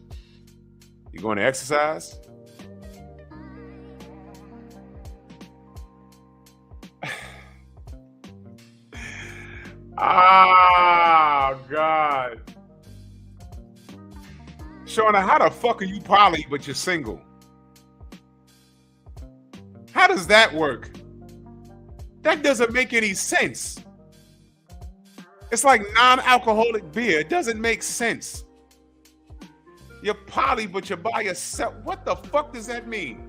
You going to exercise? Oh, God. Shauna, how the fuck are you poly but you're single? How does that work? That doesn't make any sense. It's like non-alcoholic beer. It doesn't make sense. You're poly but you're by yourself. What the fuck does that mean?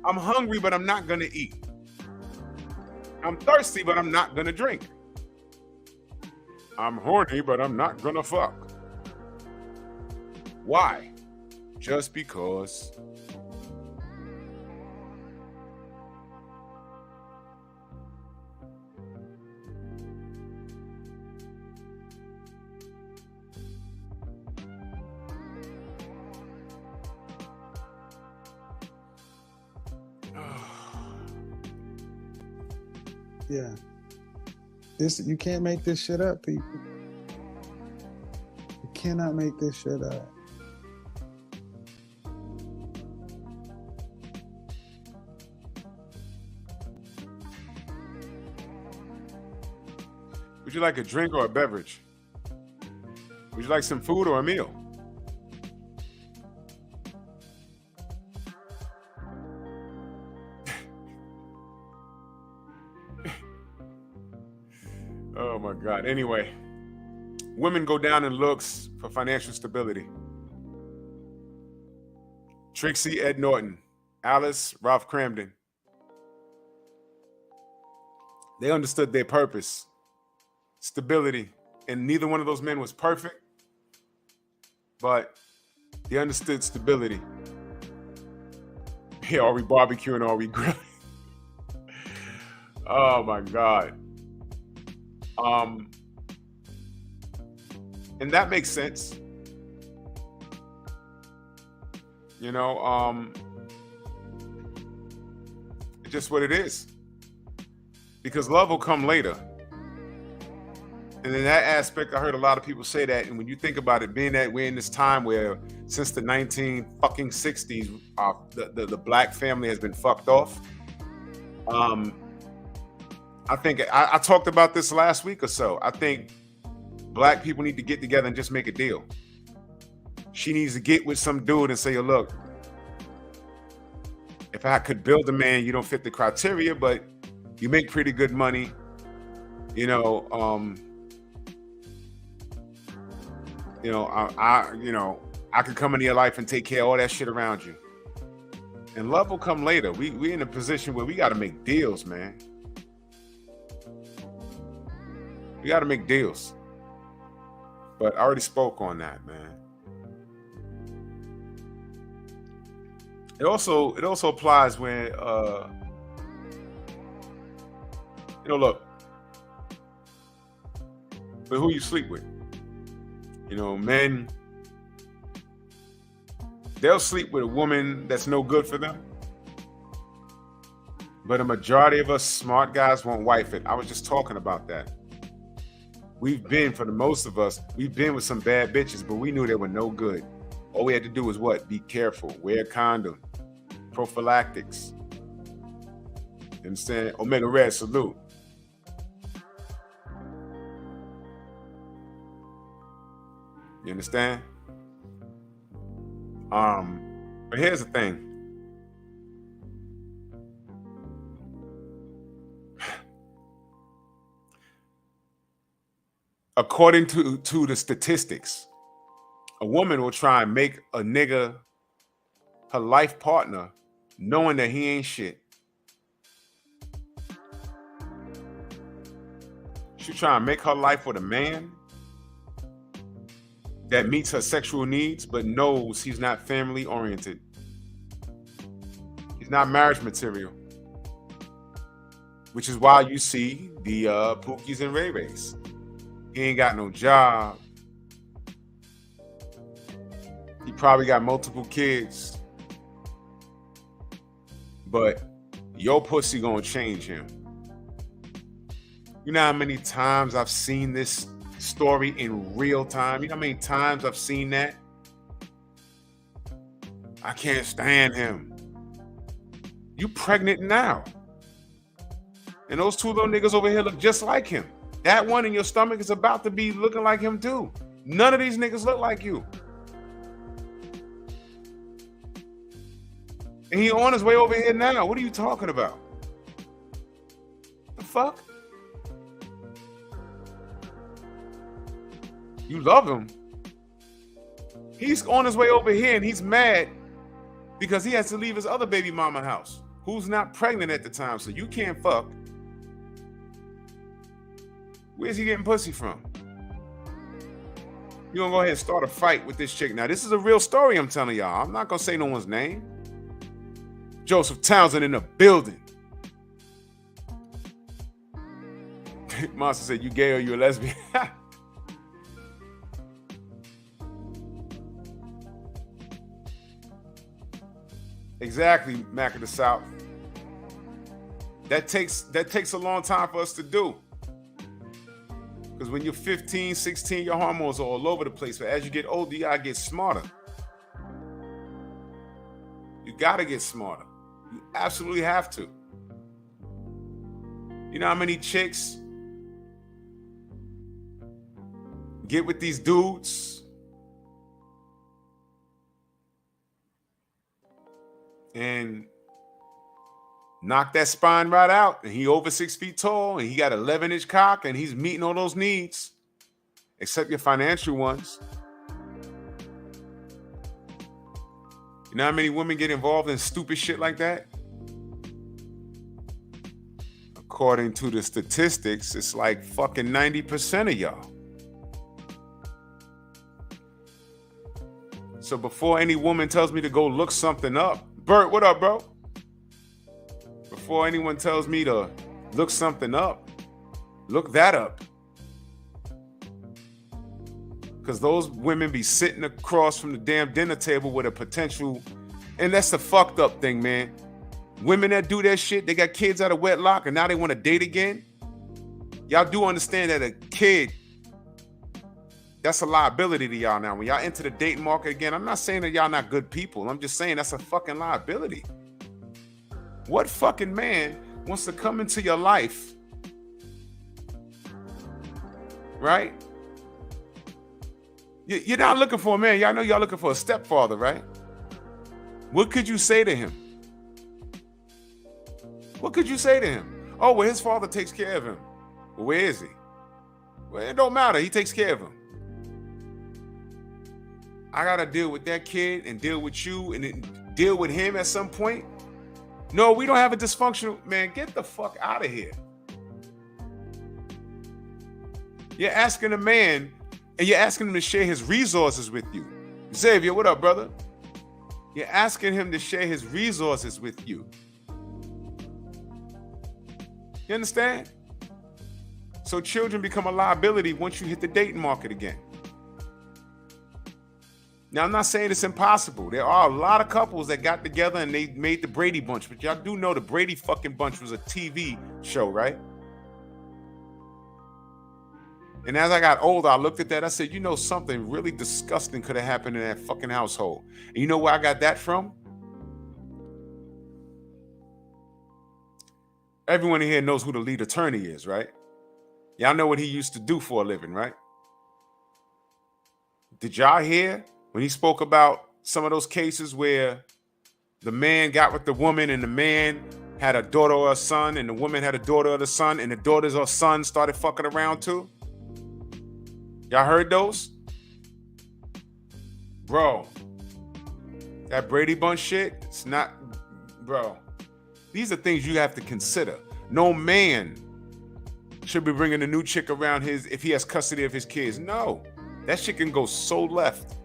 I'm hungry but I'm not gonna eat. I'm thirsty but I'm not gonna drink. I'm horny but I'm not gonna fuck. Why? Just because. Yeah. You can't make this shit up, people. You cannot make this shit up. Would you like a drink or a beverage? Would you like some food or a meal? Oh my God. Anyway, women go down in looks for financial stability. Trixie, Ed Norton, Alice, Ralph Cramden. They understood their purpose. Stability, and neither one of those men was perfect, but they understood stability. Yeah, are we barbecuing? Are we grilling? Oh my God. And that makes sense. You know, it's just what it is. Because love will come later. And in that aspect, I heard a lot of people say that. And when you think about it, being that we're in this time where since the 1960s, the black family has been fucked off. I think I talked about this last week or so. I think black people need to get together and just make a deal. She needs to get with some dude and say, look, if I could build a man, you don't fit the criteria, but you make pretty good money. You know, I could come into your life and take care of all that shit around you. And love will come later. We're in a position where we got to make deals, man. We got to make deals. But I already spoke on that, man. It also applies when look, but who you sleep with. Men, they'll sleep with a woman that's no good for them. But a majority of us smart guys won't wife it. I was just talking about that. For the most of us, we've been with some bad bitches, but we knew they were no good. All we had to do was what? Be careful, wear a condom, prophylactics. You understand? Omega Red, salute. You understand? But here's the thing. According to the statistics, a woman will try and make a nigga her life partner knowing that he ain't shit. She'll try and make her life with a man that meets her sexual needs but knows he's not family oriented. He's not marriage material. Which is why you see the Pookies and Ray Rays. He ain't got no job. He probably got multiple kids. But your pussy gonna change him. You know how many times I've seen this story in real time? You know how many times I've seen that? I can't stand him. You pregnant now. And those two little niggas over here look just like him. That one in your stomach is about to be looking like him too. None of these niggas look like you. And he on his way over here now. What are you talking about? The fuck? You love him. He's on his way over here and he's mad because he has to leave his other baby mama house, who's not pregnant at the time, so you can't fuck. Where's he getting pussy from? You gonna go ahead and start a fight with this chick. Now, this is a real story I'm telling y'all. I'm not gonna say no one's name. Joseph Townsend in the building. Monster said, you gay or you a lesbian? Exactly, Mac of the South. That takes a long time for us to do. Because when you're 15, 16, your hormones are all over the place. But as you get older, you gotta get smarter. You gotta get smarter. You absolutely have to. You know how many chicks get with these dudes and knock that spine right out, and he over 6 feet tall, and he got 11-inch cock, and he's meeting all those needs, except your financial ones. You know how many women get involved in stupid shit like that? According to the statistics, it's like fucking 90% of y'all. So before any woman tells me to go look something up, Bert, what up, bro? Before anyone tells me to look something up, look that up. Because those women be sitting across from the damn dinner table with a potential, and that's the fucked up thing, man. Women that do that shit, they got kids out of wedlock and now they want to date again. Y'all do understand that a kid, that's a liability to y'all now. When y'all enter the dating market again, I'm not saying that y'all not good people. I'm just saying that's a fucking liability. What fucking man wants to come into your life, right? You're not looking for a man. Y'all know y'all looking for a stepfather, right? What could you say to him? What could you say to him? Oh, well, his father takes care of him. Well, where is he? Well, it don't matter. He takes care of him. I got to deal with that kid and deal with you and then deal with him at some point. No, we don't have a dysfunctional, man, get the fuck out of here. You're asking a man, And you're asking him to share his resources with you. Xavier, what up, brother? You're asking him to share his resources with you. You understand? So children become a liability once you hit the dating market again. Now, I'm not saying it's impossible. There are a lot of couples that got together and they made the Brady Bunch. But y'all do know the Brady fucking Bunch was a TV show, right? And as I got older, I looked at that. I said, you know, something really disgusting could have happened in that fucking household. And you know where I got that from? Everyone in here knows who the lead attorney is, right? Y'all know what he used to do for a living, right? Did y'all hear when he spoke about some of those cases where the man got with the woman and the man had a daughter or a son and the woman had a daughter or the son and the daughters or son started fucking around too? Y'all heard those? Bro, that Brady Bunch shit, it's not, bro. These are things you have to consider. No man should be bringing a new chick around if he has custody of his kids. No, that shit can go so left.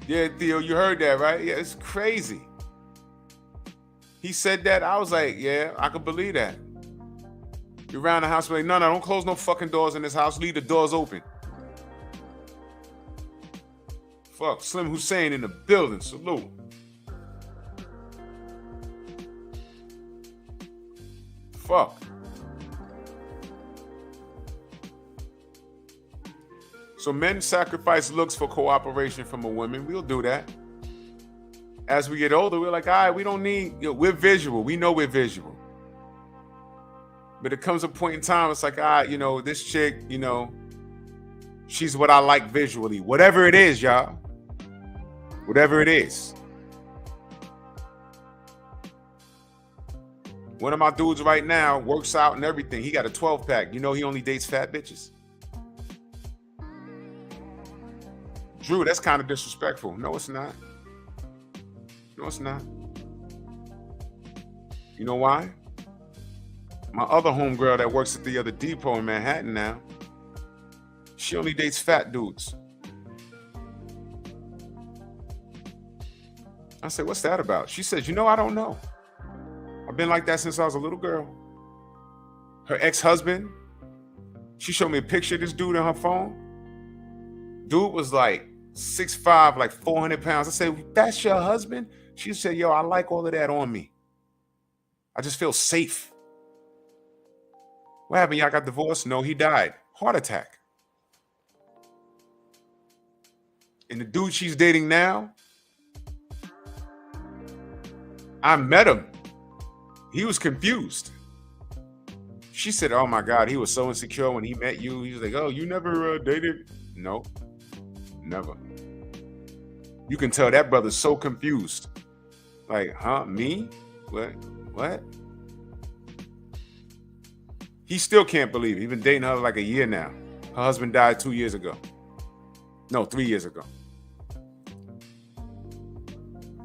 Yeah, Theo, you heard that, right? Yeah, it's crazy. He said that. I was like, yeah, I could believe that. You're around the house, like, no, don't close no fucking doors in this house. Leave the doors open. Fuck, Slim Hussein in the building. Salute. Fuck. So men sacrifice looks for cooperation from a woman. We'll do that. As we get older, we're like, all right, we don't need, we're visual. We know we're visual. But it comes a point in time, it's like, all right, this chick, she's what I like visually. Whatever it is, y'all. Whatever it is. One of my dudes right now works out and everything. He got a 12-pack. He only dates fat bitches. Drew, that's kind of disrespectful. No, it's not. No, it's not. You know why? My other homegirl that works at the other depot in Manhattan now, she only dates fat dudes. I said, what's that about? She says, I don't know. I've been like that since I was a little girl. Her ex-husband, she showed me a picture of this dude on her phone. Dude was like 6'5", like 400 pounds. I said, that's your husband? She said, yo, I like all of that on me. I just feel safe. What happened? Y'all got divorced? No, he died. Heart attack. And the dude she's dating now, I met him. He was confused. She said, oh my God, he was so insecure when he met you. He was like, oh, you never dated? No, never. You can tell that brother's so confused. Like, huh? Me? What? He still can't believe it. He's been dating her like a year now. Her husband died 2 years ago. No, 3 years ago.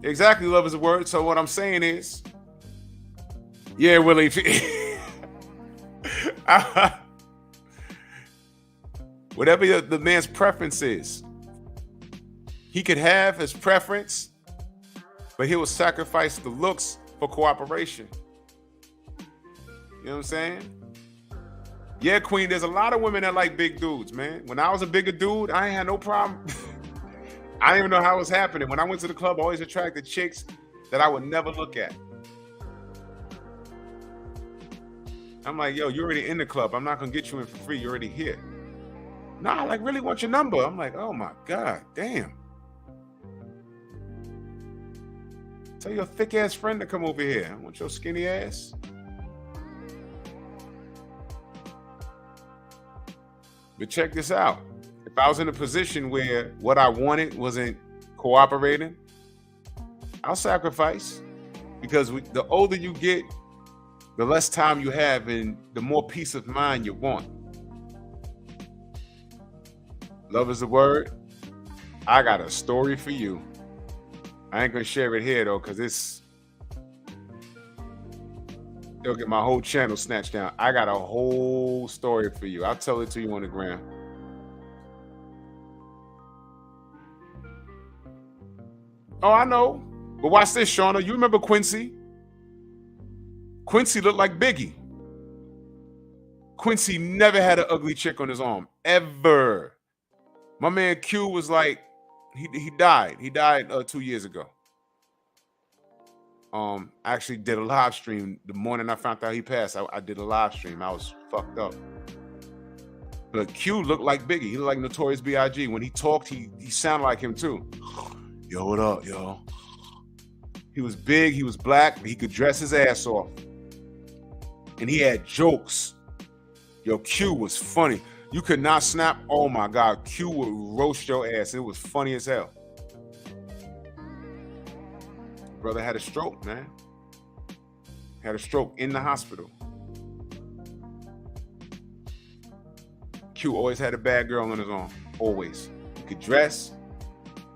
Exactly, love is a word. So what I'm saying is, yeah, Willie. Whatever the man's preference is, he could have his preference, but he will sacrifice the looks for cooperation. You know what I'm saying? Yeah, Queen, there's a lot of women that like big dudes, man. When I was a bigger dude, I ain't had no problem. I didn't even know how it was happening. When I went to the club, I always attracted chicks that I would never look at. I'm like, yo, you're already in the club. I'm not going to get you in for free. You're already here. Nah, I like really want your number. I'm like, oh my God, damn. Tell your thick ass friend to come over here. I want your skinny ass. But check this out. If I was in a position where what I wanted wasn't cooperating, I'll sacrifice. Because the older you get, the less time you have and the more peace of mind you want. Love is the word. I got a story for you. I ain't gonna share it here though, because They'll get my whole channel snatched down. I got a whole story for you. I'll tell it to you on the gram. Oh, I know. But watch this, Shauna. You remember Quincy? Quincy looked like Biggie. Quincy never had an ugly chick on his arm, ever. My man Q was like, he died. He died 2 years ago. I actually did a live stream the morning I found out he passed. I did a live stream. I was fucked up. But Q looked like Biggie. He looked like Notorious B.I.G. When he talked, he sounded like him too. Yo, what up, yo? He was big, he was black, but he could dress his ass off. And he had jokes. Yo, Q was funny. You could not snap. Oh my God, Q would roast your ass. It was funny as hell. Brother had a stroke, man. Had a stroke in the hospital. Q always had a bad girl on his arm. Always. He could dress.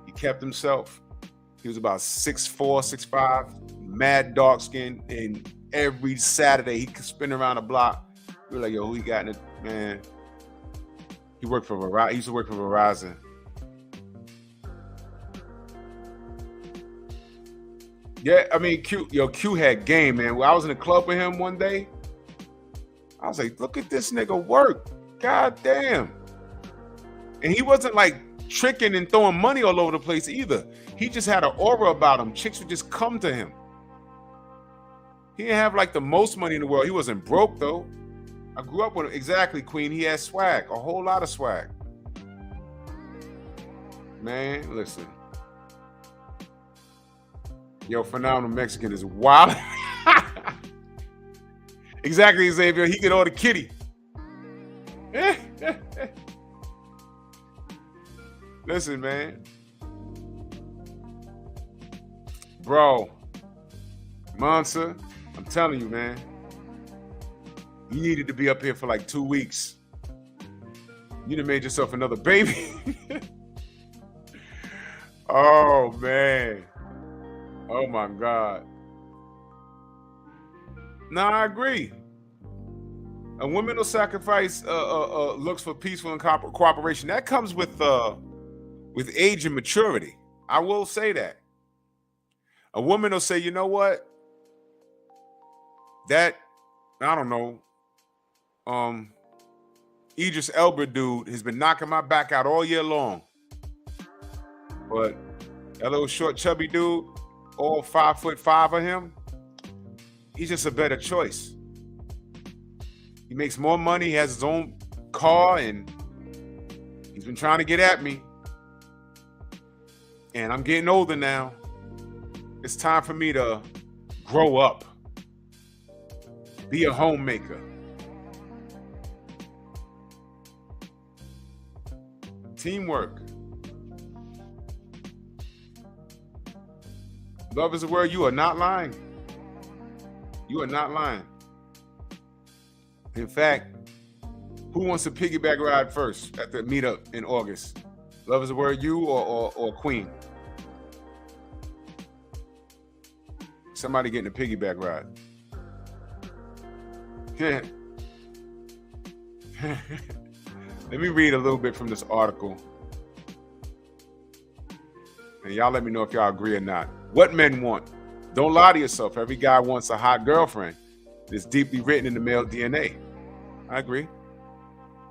He kept himself. He was about 6'4", 6'5", mad dark skin. And every Saturday he could spin around the block. We were like, yo, who he got in it? Man. He worked for Verizon. He used to work for Verizon. Yeah, I mean, Q had game, man. When I was in the club with him one day, I was like, look at this nigga work. God damn. And he wasn't like tricking and throwing money all over the place either. He just had an aura about him. Chicks would just come to him. He didn't have like the most money in the world. He wasn't broke though. I grew up with him. Exactly, Queen. He had swag, a whole lot of swag. Man, listen. Yo, Phenomenal Mexican is wild. Exactly, Xavier. He could order kitty. Listen, man. Bro. Monster, I'm telling you, man. You needed to be up here for like 2 weeks. You done made yourself another baby. Oh, man. Oh my God. No, I agree. A woman will sacrifice looks for peaceful and cooperation. That comes with age and maturity. I will say that. A woman will say, you know what? That, I don't know, Idris Elba dude has been knocking my back out all year long. But that little short chubby dude, all 5'5" of him, he's just a better choice. He makes more money, he has his own car, and he's been trying to get at me. And I'm getting older now. It's time for me to grow up. Be a homemaker. Teamwork. Love is a word. You are not lying. You are not lying. In fact, who wants a piggyback ride first at the meetup in August? Love is a word, you or Queen? Somebody getting a piggyback ride. Let me read a little bit from this article. And y'all let me know if y'all agree or not. What men want. Don't lie to yourself. Every guy wants a hot girlfriend. It's deeply written in the male DNA. I agree.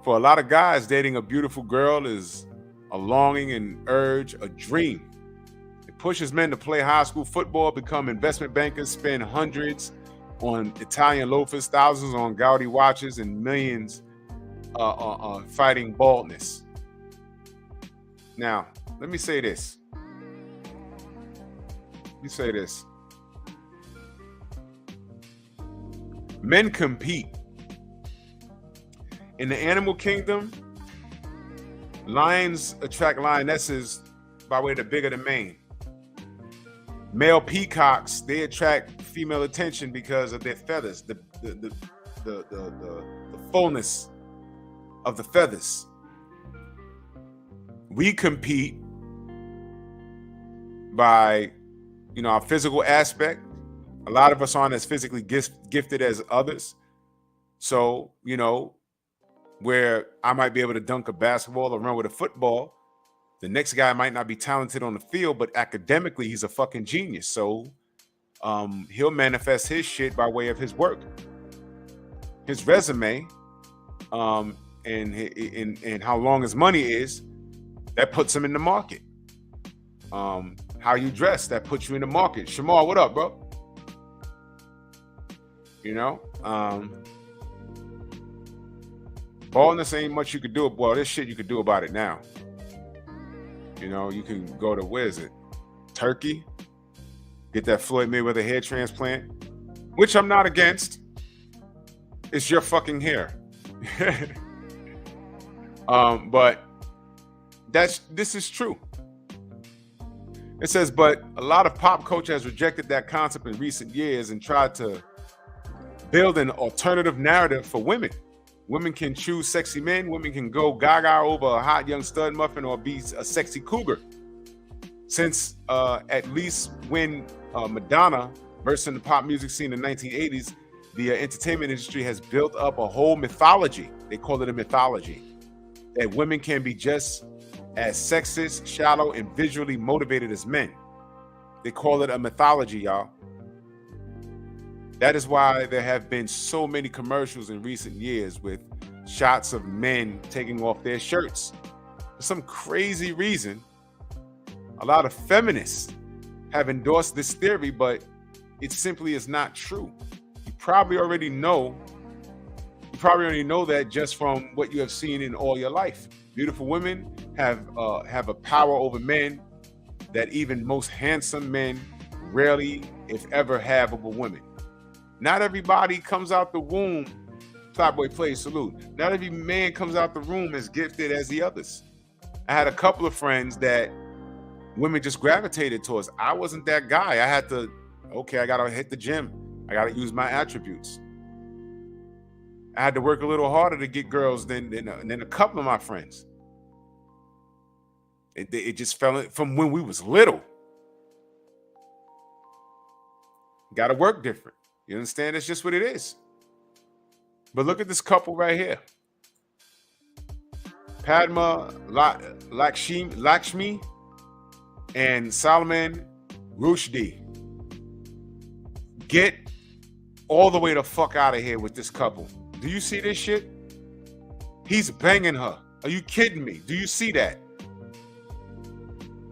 For a lot of guys, dating a beautiful girl is a longing and urge, a dream. It pushes men to play high school football, become investment bankers, spend hundreds on Italian loafers, thousands on Gaudi watches, and millions fighting baldness. Now, let me say this. Men compete. In the animal kingdom, lions attract lionesses by way of the bigger the mane. Male peacocks, they attract female attention because of their feathers, the fullness of the feathers. We compete by, our physical aspect, A lot of us aren't as physically gifted as others. So, where I might be able to dunk a basketball or run with a football, the next guy might not be talented on the field, but academically he's a fucking genius. So he'll manifest his shit by way of his work, his resume, and how long his money is. That puts him in the market. How you dress, that puts you in the market. Shamar, what up, bro? Baldness ain't much you could do. Well, this shit you could do about it now. You can go to, where is it? Turkey. Get that Floyd Mayweather hair transplant, which I'm not against. It's your fucking hair. But this is true. It says, but a lot of pop culture has rejected that concept in recent years and tried to build an alternative narrative for women. Women can choose sexy men. Women can go gaga over a hot young stud muffin or be a sexy cougar. Since at least when Madonna burst in the pop music scene in the 1980s, the entertainment industry has built up a whole mythology. They call it a mythology. That women can be just as sexist, shallow, and visually motivated as men. They call it a mythology, y'all. That is why there have been so many commercials in recent years with shots of men taking off their shirts. For some crazy reason, a lot of feminists have endorsed this theory, but it simply is not true. You probably already know that just from what you have seen in all your life. Beautiful women have a power over men that even most handsome men rarely, if ever, have over women. Not everybody comes out the womb, Flatboy Plays, salute. Not every man comes out the room as gifted as the others. I had a couple of friends that women just gravitated towards. I wasn't that guy. I had to, I gotta hit the gym. I gotta use my attributes. I had to work a little harder to get girls than a couple of my friends. It just fell from when we was little. Got to work different. You understand? It's just what it is. But look at this couple right here. Padma Lakshmi and Salman Rushdie. Get all the way the fuck out of here with this couple. Do you see this shit? He's banging her. Are you kidding me? Do you see that?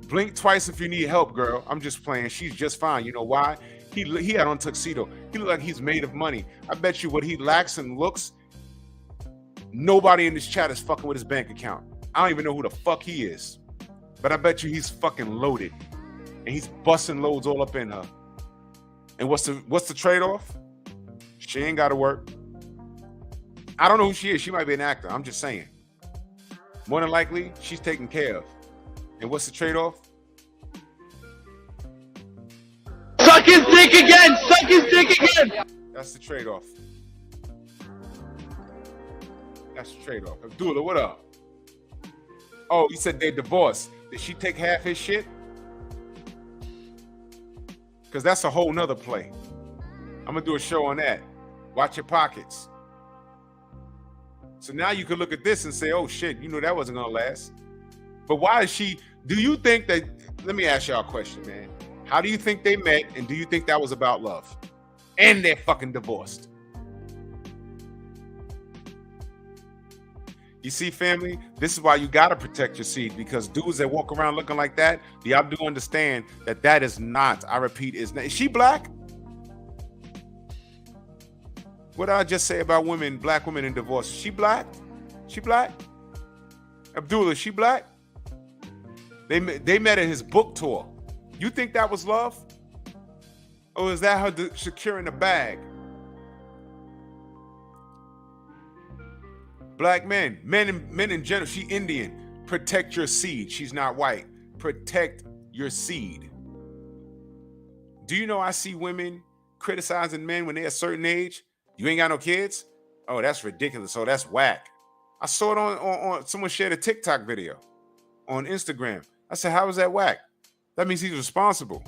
Blink twice if you need help, girl. I'm just playing. She's just fine. You know why? He had on tuxedo. He looked like he's made of money. I bet you what he lacks in looks, nobody in this chat is fucking with his bank account. I don't even know who the fuck he is. But I bet you he's fucking loaded. And he's busting loads all up in her. And what's the trade-off? She ain't got to work. I don't know who she is. She might be an actor. I'm just saying. More than likely, she's taken care of. And what's the trade-off? Suck his dick again! Suck his dick again! That's the trade-off. That's the trade-off. Abdullah, what up? Oh, you said they divorced. Did she take half his shit? Because that's a whole nother play. I'm going to do a show on that. Watch your pockets. So now you can look at this and say, oh shit, you know that wasn't going to last. But why is she, do you think that, let me ask y'all a question, man. How do you think they met, and do you think that was about love? And they're fucking divorced. You see, family, this is why you got to protect your seed, because dudes that walk around looking like that, y'all do understand that that is not, I repeat, is she black? What did I just say about women, black women in divorce? She black? She black? Abdullah, she black? They met at his book tour. You think that was love? Or is that her securing the bag? Black men in general, she Indian. Protect your seed. She's not white. Protect your seed. Do you know I see women criticizing men when they're a certain age? You ain't got no kids? Oh, that's ridiculous. Oh, that's whack. I saw it on someone shared a TikTok video on Instagram. I said, how is that whack? That means he's responsible.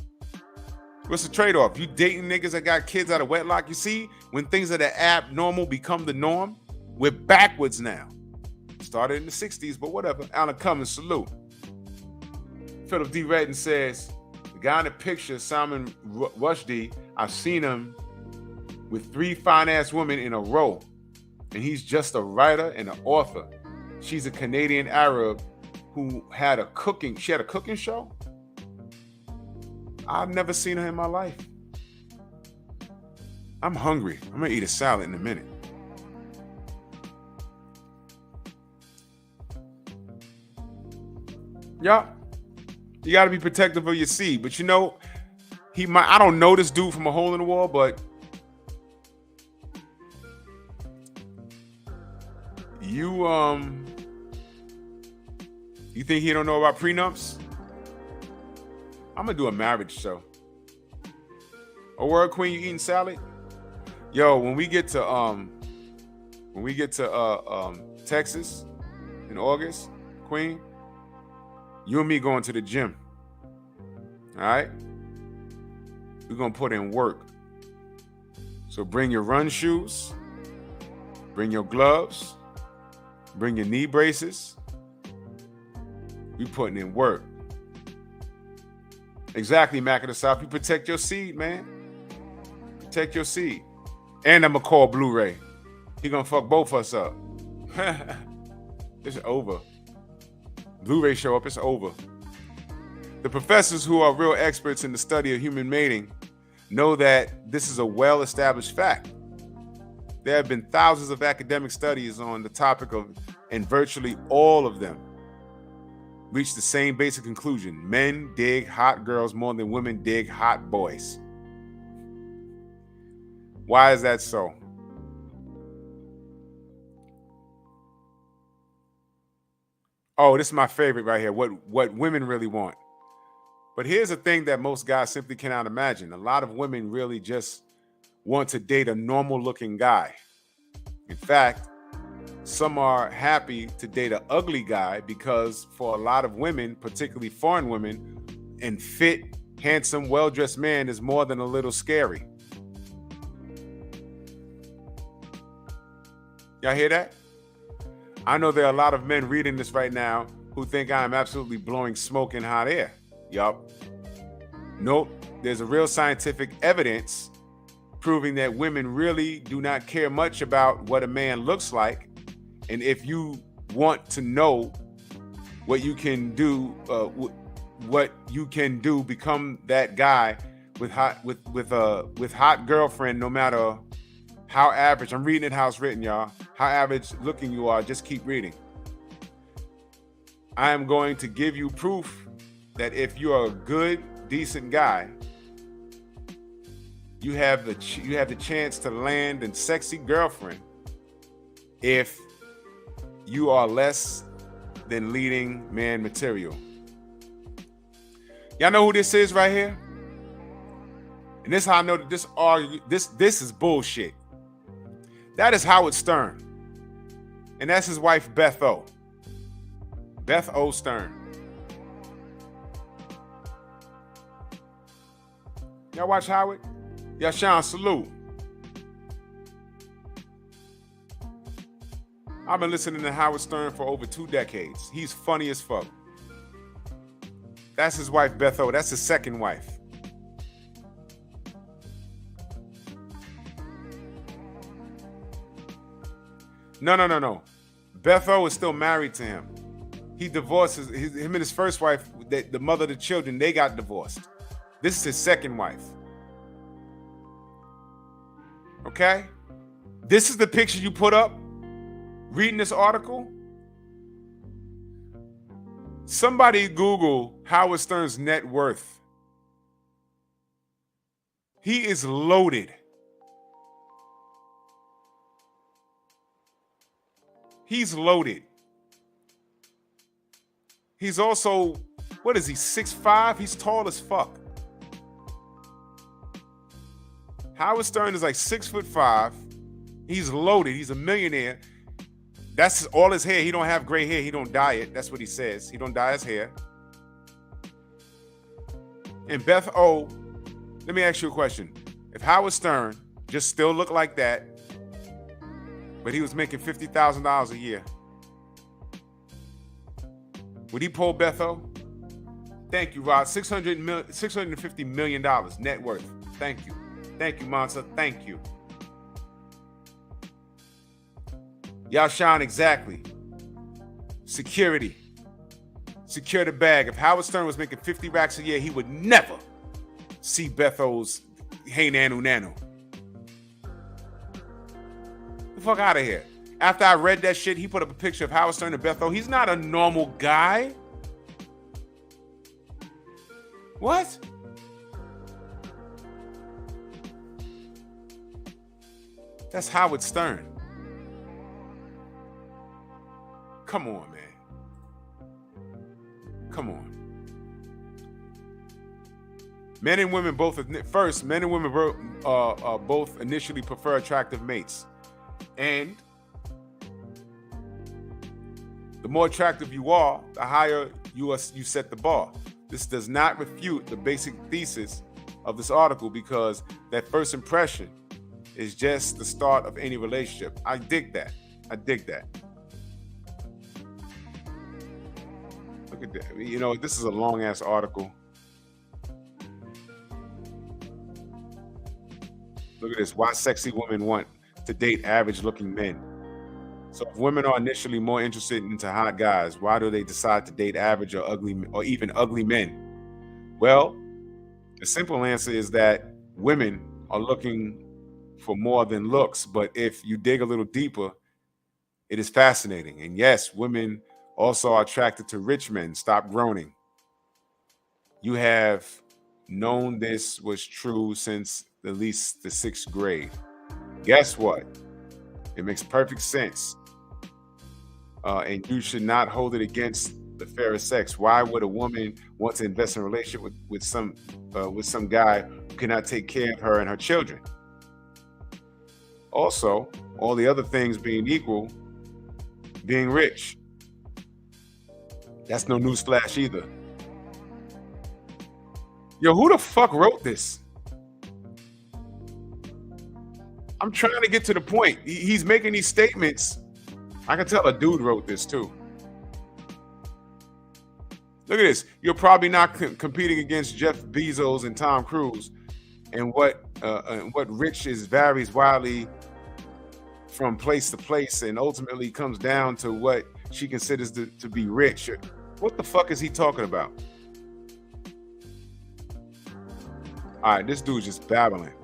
What's the trade-off? You dating niggas that got kids out of wedlock? You see, when things that are abnormal become the norm, we're backwards now. Started in the 60s, but whatever. Alan Cummins, salute. Philip D. Redden says, the guy in the picture, Salman Rushdie, I've seen him with 3 fine-ass women in a row, and he's just a writer and an author. She's a Canadian Arab who had a cooking show. I've never seen her in my life. I'm hungry. I'm gonna eat a salad in a minute. Yeah, you gotta be protective of your seed. But you know, I don't know this dude from a hole in the wall, but you think he don't know about prenups? I'm gonna do a marriage show. A word, Queen, you eating salad? Yo, when we get to Texas in August, Queen, you and me going to the gym. All right? We're gonna put in work. So bring your run shoes, bring your gloves, bring your knee braces. We putting in work. Exactly, Mac of the South. You protect your seed, man. Protect your seed. And I'm gonna call Blu-ray. He gonna fuck both of us up. It's over. Blu-ray show up, it's over. The professors who are real experts in the study of human mating know that this is a well-established fact. There have been thousands of academic studies on the topic of, and virtually all of them reach the same basic conclusion. Men dig hot girls more than women dig hot boys. Why is that so? Oh, this is my favorite right here. What women really want. But here's the thing that most guys simply cannot imagine. A lot of women really just want to date a normal looking guy. In fact, some are happy to date an ugly guy because for a lot of women, particularly foreign women, and fit, handsome, well-dressed man is more than a little scary. Y'all hear that? I know there are a lot of men reading this right now who think I am absolutely blowing smoke in hot air. Yup. Nope. There's a real scientific evidence proving that women really do not care much about what a man looks like. And if you want to know what you can do, become that guy with hot girlfriend, no matter how average. I'm reading it how it's written, y'all. How average looking you are, just keep reading. I am going to give you proof that if you are a good, decent guy, you have the chance to land a sexy girlfriend if you are less than leading man material. Y'all know who this is right here? And this is how I know that this is bullshit. That is Howard Stern. And that's his wife, Beth O. Beth O. Stern. Y'all watch Howard? Y'all Sean, salute. I've been listening to Howard Stern for over 2 decades. He's funny as fuck. That's his wife, Beth O. That's his second wife. No. Beth O is still married to him. He divorced him and his first wife, the mother of the children, they got divorced. This is his second wife. Okay? This is the picture you put up reading this article. Somebody Google Howard Stern's net worth. He is loaded. He's loaded. He's also, what is he, 6'5"? He's tall as fuck. Howard Stern is like 6'5". He's loaded. He's a millionaire. That's all his hair. He don't have gray hair. He don't dye it. That's what he says. He don't dye his hair. And Beth O Let me ask you a question. If Howard Stern just still looked like that, but he was making $50,000 a year, would he pull Betho? Thank you, Rod. $650 million net worth. Thank you. Thank you, Monster. Thank you. Y'all shine exactly. Security. Secure the bag. If Howard Stern was making 50 racks a year, he would never see Betho's Hey Nanu Nanu. The fuck out of here. After I read that shit, he put up a picture of Howard Stern and Betho. He's not a normal guy. What? That's Howard Stern. Come on, man. Come on. Men and women both initially prefer attractive mates. And the more attractive you are, the higher you set the bar. This does not refute the basic thesis of this article because that first impression is just the start of any relationship. I dig that. Look at that. You know, this is a long ass article. Look at this. Why sexy women want to date average looking men. So if women are initially more interested into hot guys, why do they decide to date average or ugly or even ugly men? Well, the simple answer is that women are looking for more than looks, but if you dig a little deeper, it is fascinating. And yes, women also are attracted to rich men. Stop groaning. You have known this was true since at least the 6th grade. Guess what? It makes perfect sense. And you should not hold it against the fairer sex. Why would a woman want to invest in a relationship with some guy who cannot take care of her and her children? Also, all the other things being equal, being rich. That's no newsflash either. Yo, who the fuck wrote this? I'm trying to get to the point. He's making these statements. I can tell a dude wrote this too. Look at this. You're probably not competing against Jeff Bezos and Tom Cruise, and what rich is varies wildly from place to place, and ultimately comes down to what she considers to be rich. What the fuck is he talking about? All right, this dude's just babbling.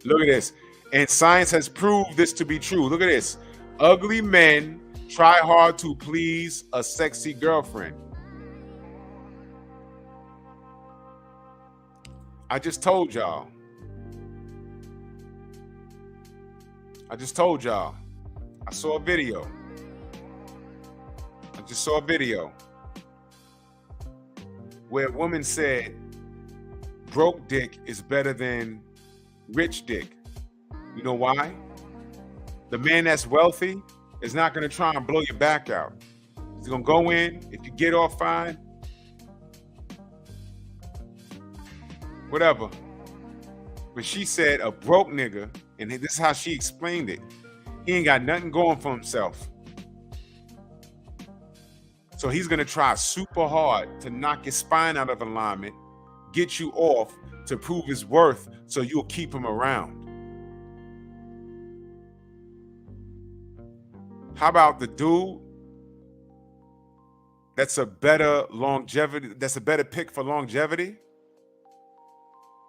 Look at this. And science has proved this to be true. Look at this. Ugly men try hard to please a sexy girlfriend. I just told y'all. I saw a video. Where a woman said broke dick is better than rich dick. You know why? The man that's wealthy is not going to try and blow your back out. He's going to go in. If you get off fine, whatever. But she said a broke nigga, and this is how she explained it. He ain't got nothing going for himself. So he's going to try super hard to knock your spine out of alignment, get you off to prove his worth so you'll keep him around. How about the dude that's a better longevity, that's a better pick for longevity?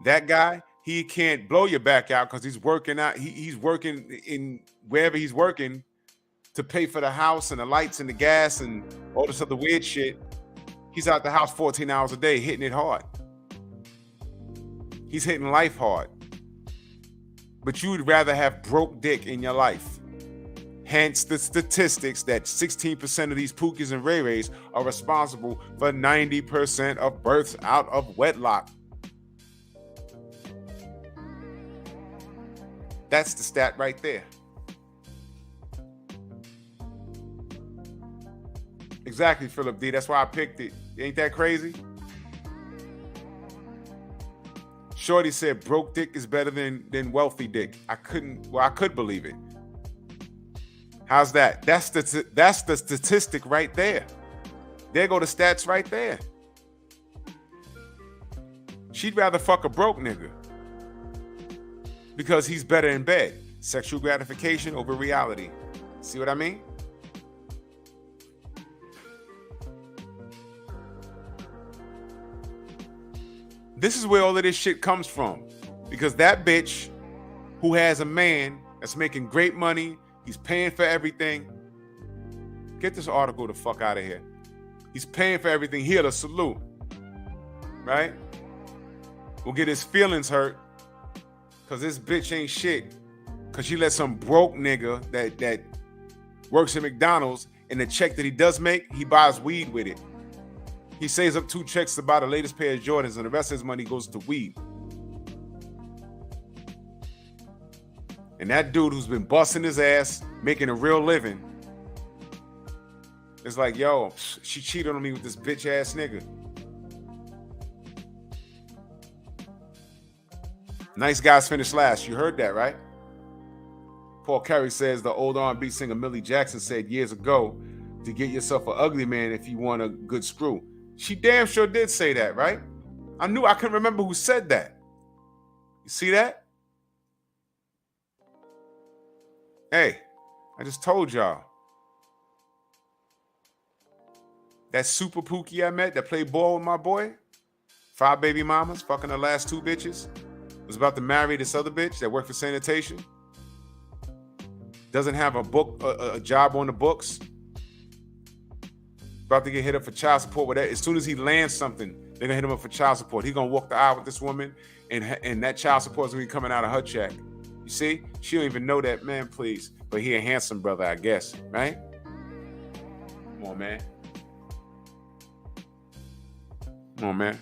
That guy, he can't blow your back out because he's working out. He's working in wherever he's working to pay for the house and the lights and the gas and all this other weird shit. He's out the house 14 hours a day, hitting it hard. He's hitting life hard. But you would rather have broke dick in your life. Hence the statistics that 16% of these Pookies and Ray Rays are responsible for 90% of births out of wedlock. That's the stat right there. Exactly, Philip D. That's why I picked it. Ain't that crazy? Shorty said broke dick is better than wealthy dick. I could believe it. How's that? That's the statistic right there. There go the stats right there. She'd rather fuck a broke nigga because he's better in bed. Sexual gratification over reality. See what I mean? This is where all of this shit comes from. Because that bitch who has a man that's making great money, he's paying for everything. Get this article the fuck out of here. He's paying for everything. He'll salute. Right? Will get his feelings hurt because this bitch ain't shit. Because she let some broke nigga that works at McDonald's, and the check that he does make, he buys weed with it. He saves up 2 checks to buy the latest pair of Jordans, and the rest of his money goes to weed. And that dude who's been busting his ass, making a real living, is like, yo, she cheated on me with this bitch ass nigga. Nice guys finish last. You heard that, right? Paul Carey says the old R&B singer Millie Jackson said years ago to get yourself an ugly man if you want a good screw. She damn sure did say that, right? I couldn't remember who said that. You see that? Hey, I just told y'all. That super pookie I met that played ball with my boy, 5 baby mamas, fucking the last 2 bitches, was about to marry this other bitch that worked for sanitation. Doesn't have a job on the books. About to get hit up for child support with that. As soon as he lands something, they're gonna hit him up for child support. He's gonna walk the aisle with this woman, and that child support is gonna be coming out of her check. You see? She don't even know that, man, please. But he a handsome brother, I guess, right? Come on, man. Come on, man.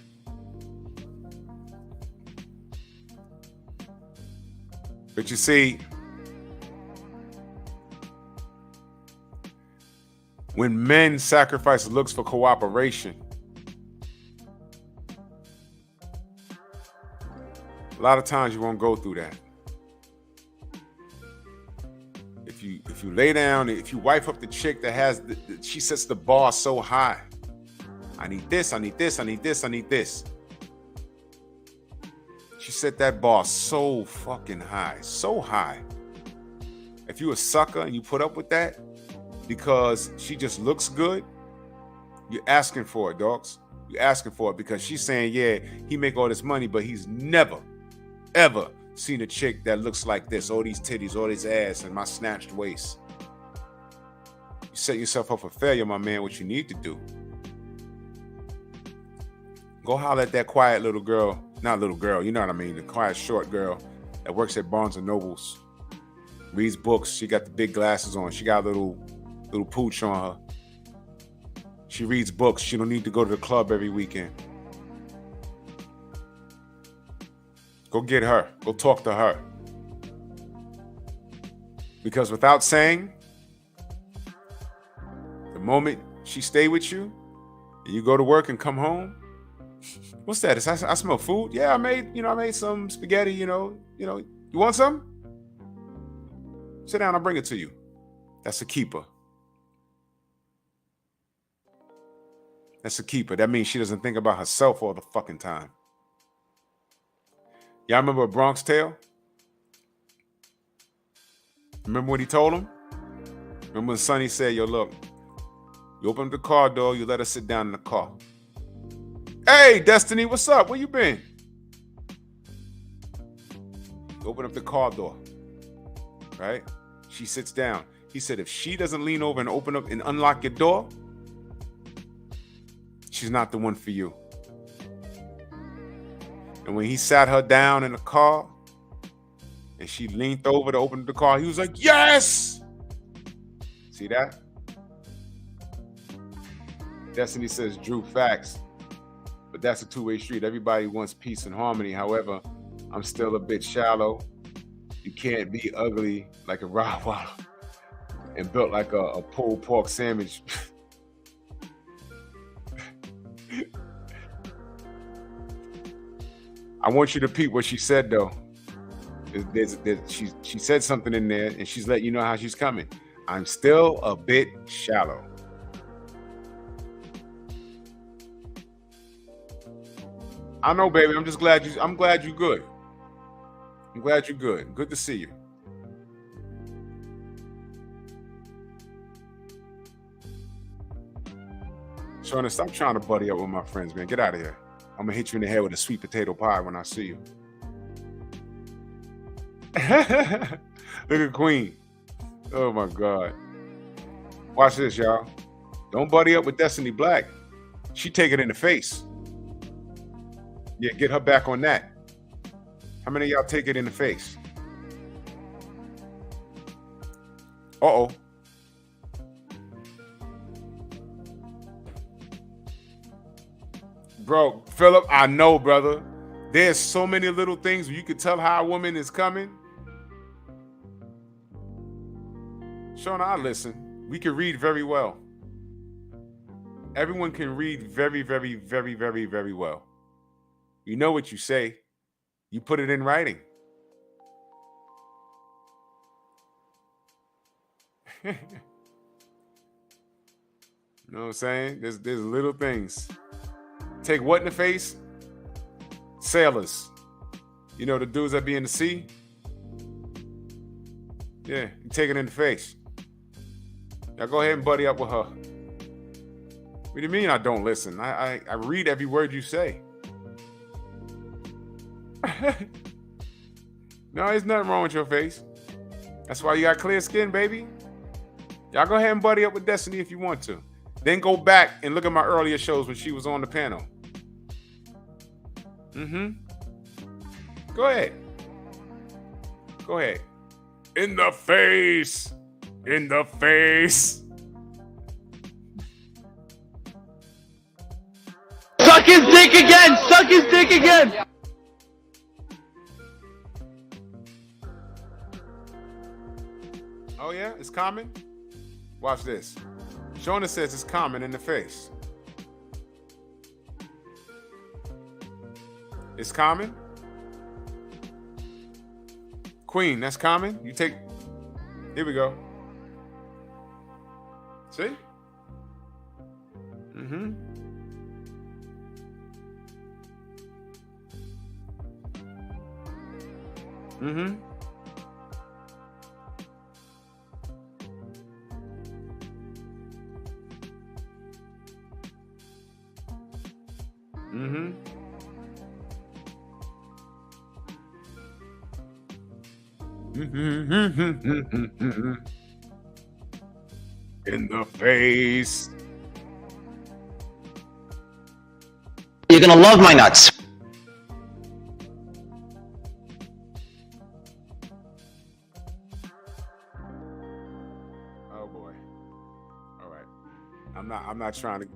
But you see, when men sacrifice looks for cooperation, a lot of times you won't go through that. If you lay down, if you wife up the chick that has, she sets the bar so high. I need this, I need this, I need this, I need this. She set that bar so fucking high, so high. If you a sucker and you put up with that because she just looks good, you're asking for it, dogs. You're asking for it because she's saying, yeah, he make all this money, but he's never, ever seen a chick that looks like this, all these titties, all this ass, and my snatched waist. You set yourself up for failure, my man. What you need to do, go holler at that quiet little girl, not little girl, you know what I mean, the quiet short girl that works at Barnes and Nobles, reads books. She got the big glasses on. She got a little pooch on her. She reads books. She don't need to go to the club every weekend. Go get her. Go talk to her. Because without saying, the moment she stay with you and you go to work and come home, what's that? I smell food. Yeah, I made some spaghetti, you want some? Sit down, I'll bring it to you. That's a keeper. That's a keeper. That means she doesn't think about herself all the fucking time. Y'all remember A Bronx Tale? Remember what he told him? Remember when Sonny said, yo, look, you open up the car door, you let her sit down in the car. Hey, Destiny, what's up? Where you been? You open up the car door, right? She sits down. He said, if she doesn't lean over and open up and unlock your door, she's not the one for you. And when he sat her down in the car and she leaned over to open the car, he was like, yes! See that? Destiny says, Drew, facts. But that's a two-way street. Everybody wants peace and harmony. However, I'm still a bit shallow. You can't be ugly like a Rottweiler and built like a pulled pork sandwich. I want you to peep what she said though. She said something in there, and she's letting you know how she's coming. I'm still a bit shallow. I know, baby. I'm just glad you. I'm glad you're good. I'm glad you're good. Good to see you. Shauna, stop trying to buddy up with my friends, man. Get out of here. I'm gonna hit you in the head with a sweet potato pie when I see you. Look at Queen. Oh my God. Watch this, y'all. Don't buddy up with Destiny Black. She take it in the face. Yeah, get her back on that. How many of y'all take it in the face? Uh-oh. Bro, Philip, I know, brother. There's so many little things where you could tell how a woman is coming. Shauna, I listen. We can read very well. Everyone can read very, very, very, very, very well. You know what you say. You put it in writing. You know what I'm saying? There's little things. Take what in the face? Sailors. You know, the dudes that be in the sea? Yeah, you take it in the face. Now go ahead and buddy up with her. What do you mean I don't listen? I read every word you say. No, there's nothing wrong with your face. That's why you got clear skin, baby. Y'all go ahead and buddy up with Destiny if you want to. Then go back and look at my earlier shows when she was on the panel. Go ahead. Go ahead. In the face. In the face. Suck his dick again! Suck his dick again! Oh yeah, it's common? Watch this. Shona says it's common in the face. It's common? Queen, that's common? You take... Here we go. See? In the face. You're gonna love my nuts. Oh boy. All right. I'm not trying to.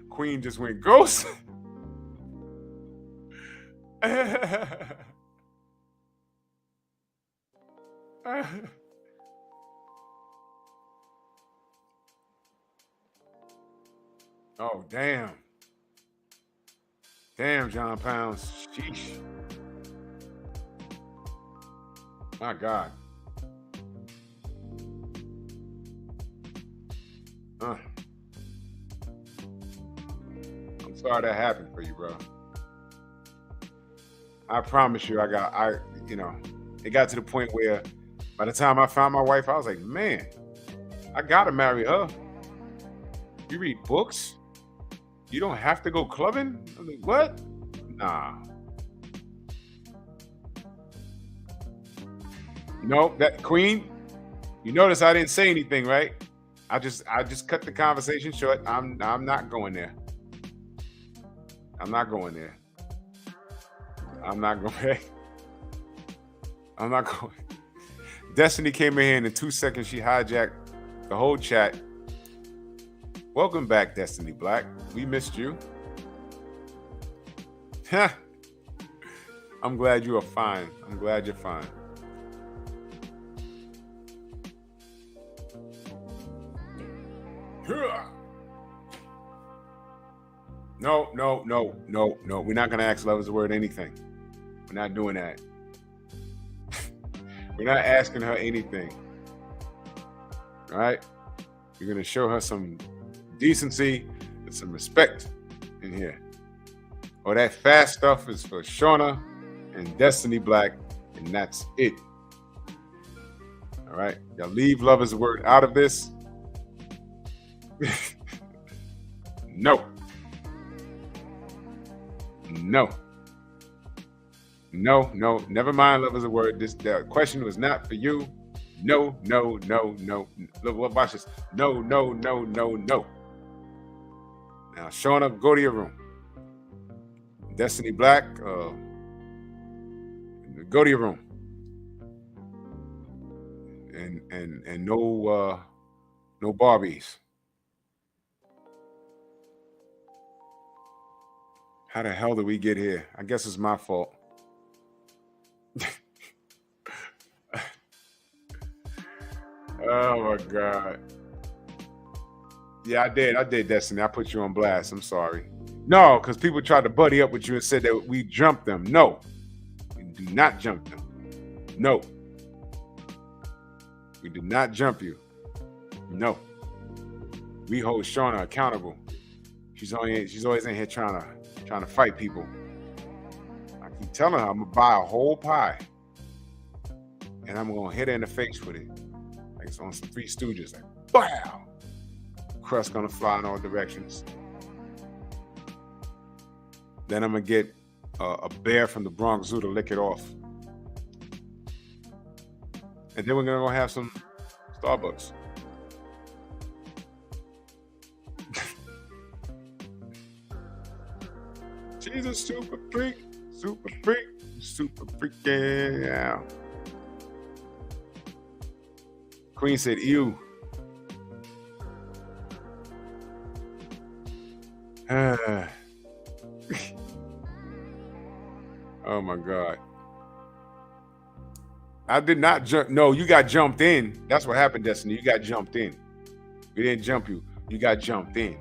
Queen just went ghost. Oh, damn. Damn, John Pounds. Sheesh. My God. I'm sorry that happened for you, bro. I promise you, it got to the point where by the time I found my wife, I was like, man, I gotta marry her. You read books? You don't have to go clubbing? I was like, what? Nah. No, that Queen, you notice I didn't say anything, right? I just cut the conversation short. I'm not going there. I'm not going there. I'm not going. I'm not going. Destiny came in here and in 2 seconds she hijacked the whole chat. Welcome back, Destiny Black. We missed you. I'm glad you are fine. I'm glad you're fine. No. We're not gonna ask love is a word anything. We're not doing that. We're not asking her anything. All right? You're gonna show her some decency and some respect in here. Or that fast stuff is for Shauna and Destiny Black, and that's it. All right? Y'all leave love is a word out of this. No. Never mind. Love is a word. The question was not for you. No. Look, watch this. No. Now, Shauna, go to your room. Destiny Black, go to your room. And no Barbies. How the hell did we get here? I guess it's my fault. Oh my God. Yeah, I did, Destiny. I put you on blast. I'm sorry. No, because people tried to buddy up with you and said that we jumped them. No, we do not jump them. No. We did not jump you. No. We hold Shauna accountable. She's always in here trying to fight people. I keep telling her I'm gonna buy a whole pie. And I'm gonna hit her in the face with it. Like it's on some Three Stooges. Like, wow! Crust gonna fly in all directions. Then I'm gonna get a bear from the Bronx Zoo to lick it off. And then we're gonna go have some Starbucks. She's a super freak, super freaking yeah. Queen said, ew. Oh my God. I did not jump. No, you got jumped in. That's what happened, Destiny. You got jumped in. We didn't jump you. You got jumped in.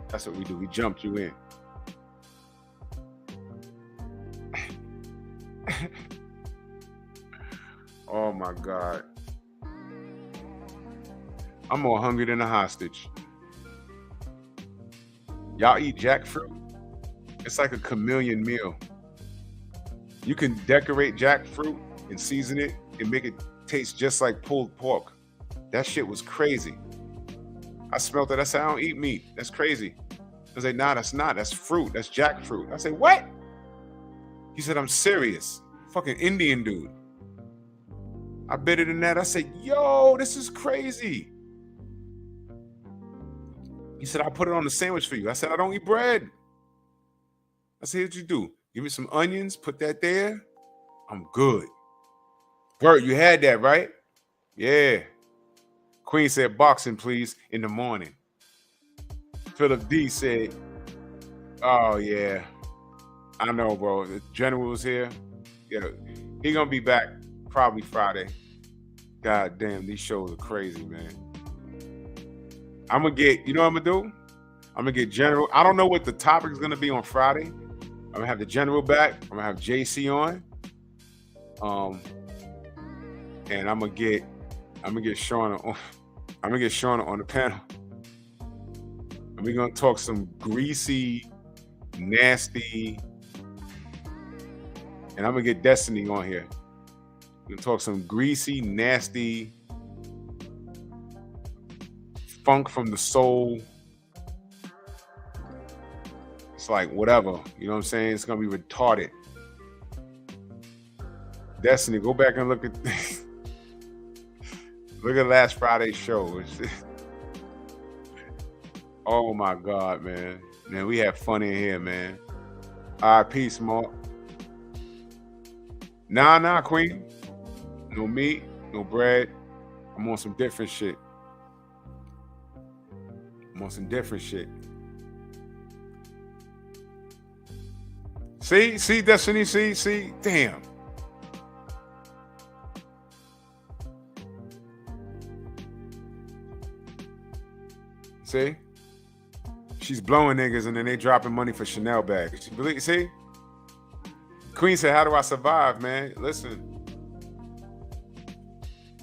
That's what we do. We jumped you in. Oh my God. I'm more hungry than a hostage. Y'all eat jackfruit? It's like a chameleon meal. You can decorate jackfruit and season it and make it taste just like pulled pork. That shit was crazy. I smelled it. I said, I don't eat meat. That's crazy. I say, nah, that's not. That's fruit. That's jackfruit. I say, what? He said, I'm serious. Fucking Indian dude. I bit it in that. I said, yo, this is crazy. He said, I'll put it on the sandwich for you. I said, I don't eat bread. I said, what you do? Give me some onions, put that there. I'm good. Bert, you had that, right? Yeah. Queen said, boxing, please, in the morning. Philip D said, oh, yeah. I know, bro. The general was here. Yeah, he gonna be back probably Friday. God damn, these shows are crazy, man. I'm gonna get, you know what I'm gonna do? I'm gonna get General. I don't know what the topic is gonna be on Friday. I'm gonna have the General back. I'm gonna have JC on. And I'm gonna get Shauna on. I'm gonna get Shauna on the panel. And we're gonna talk some greasy, nasty. And I'm gonna get Destiny on here. We're gonna talk some greasy, nasty, funk from the soul. It's like whatever, you know what I'm saying? It's gonna be retarded. Destiny, go back and look at look at last Friday's show. Oh my God, man. Man, we have fun in here, man. All right, peace, Mark. Nah, Queen. No meat, no bread. I'm on some different shit. See, Destiny, see, damn. See? She's blowing niggas and then they dropping money for Chanel bags. See? Queen said, how do I survive, man? Listen.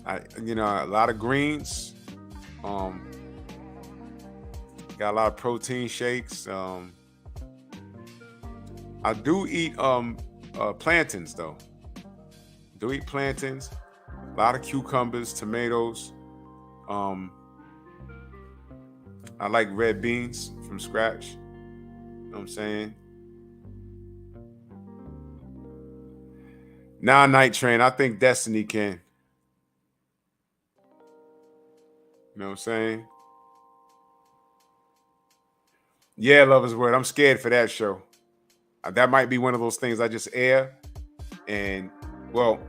A lot of greens. Got a lot of protein shakes. I do eat plantains though. Do eat plantains. A lot of cucumbers, tomatoes. I like red beans from scratch. You know what I'm saying? Now Night Train, I think Destiny can. You know what I'm saying? Yeah, Lover's Word. I'm scared for that show. That might be one of those things I just air. And, well,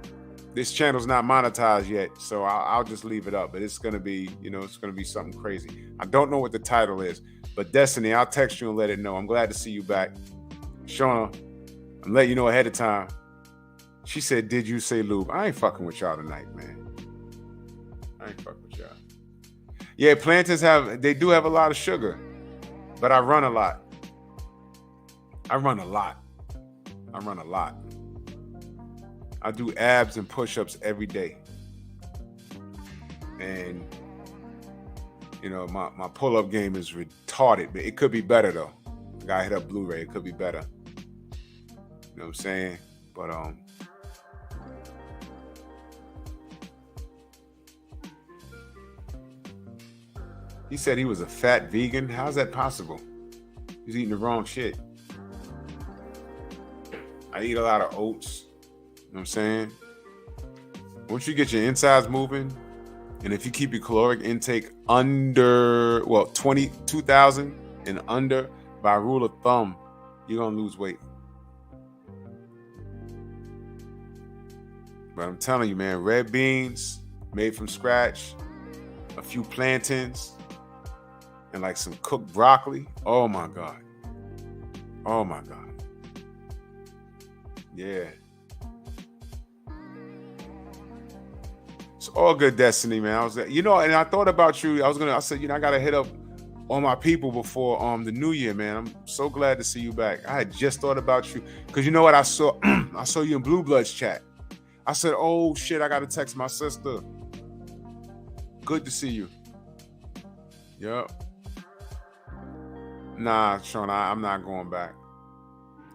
this channel's not monetized yet, so I'll just leave it up. But it's going to be, it's going to be something crazy. I don't know what the title is. But Destiny, I'll text you and let it know. I'm glad to see you back. Shauna, I'm letting you know ahead of time. She said, did you say lube? I ain't fucking with y'all tonight, man. I ain't fucking with y'all. Yeah, plantains they do have a lot of sugar, but I run a lot. I do abs and push-ups every day. And, my pull-up game is retarded, but it could be better though. I got hit up Blu-ray, it could be better. You know what I'm saying? But, he said he was a fat vegan. How's that possible? He's eating the wrong shit. I eat a lot of oats. You know what I'm saying? Once you get your insides moving, and if you keep your caloric intake under, 22,000 and under, by rule of thumb, you're going to lose weight. But I'm telling you, man, red beans made from scratch, a few plantains, and like some cooked broccoli. Oh my God. Yeah. It's all good, Destiny, man. I was, and I thought about you. I said, I gotta hit up all my people before the new year, man. I'm so glad to see you back. I had just thought about you. Cause you know what? I saw I saw you in Blue Bloods chat. I said, oh shit, I gotta text my sister. Good to see you. Yep. Nah, Sean, I'm not going back.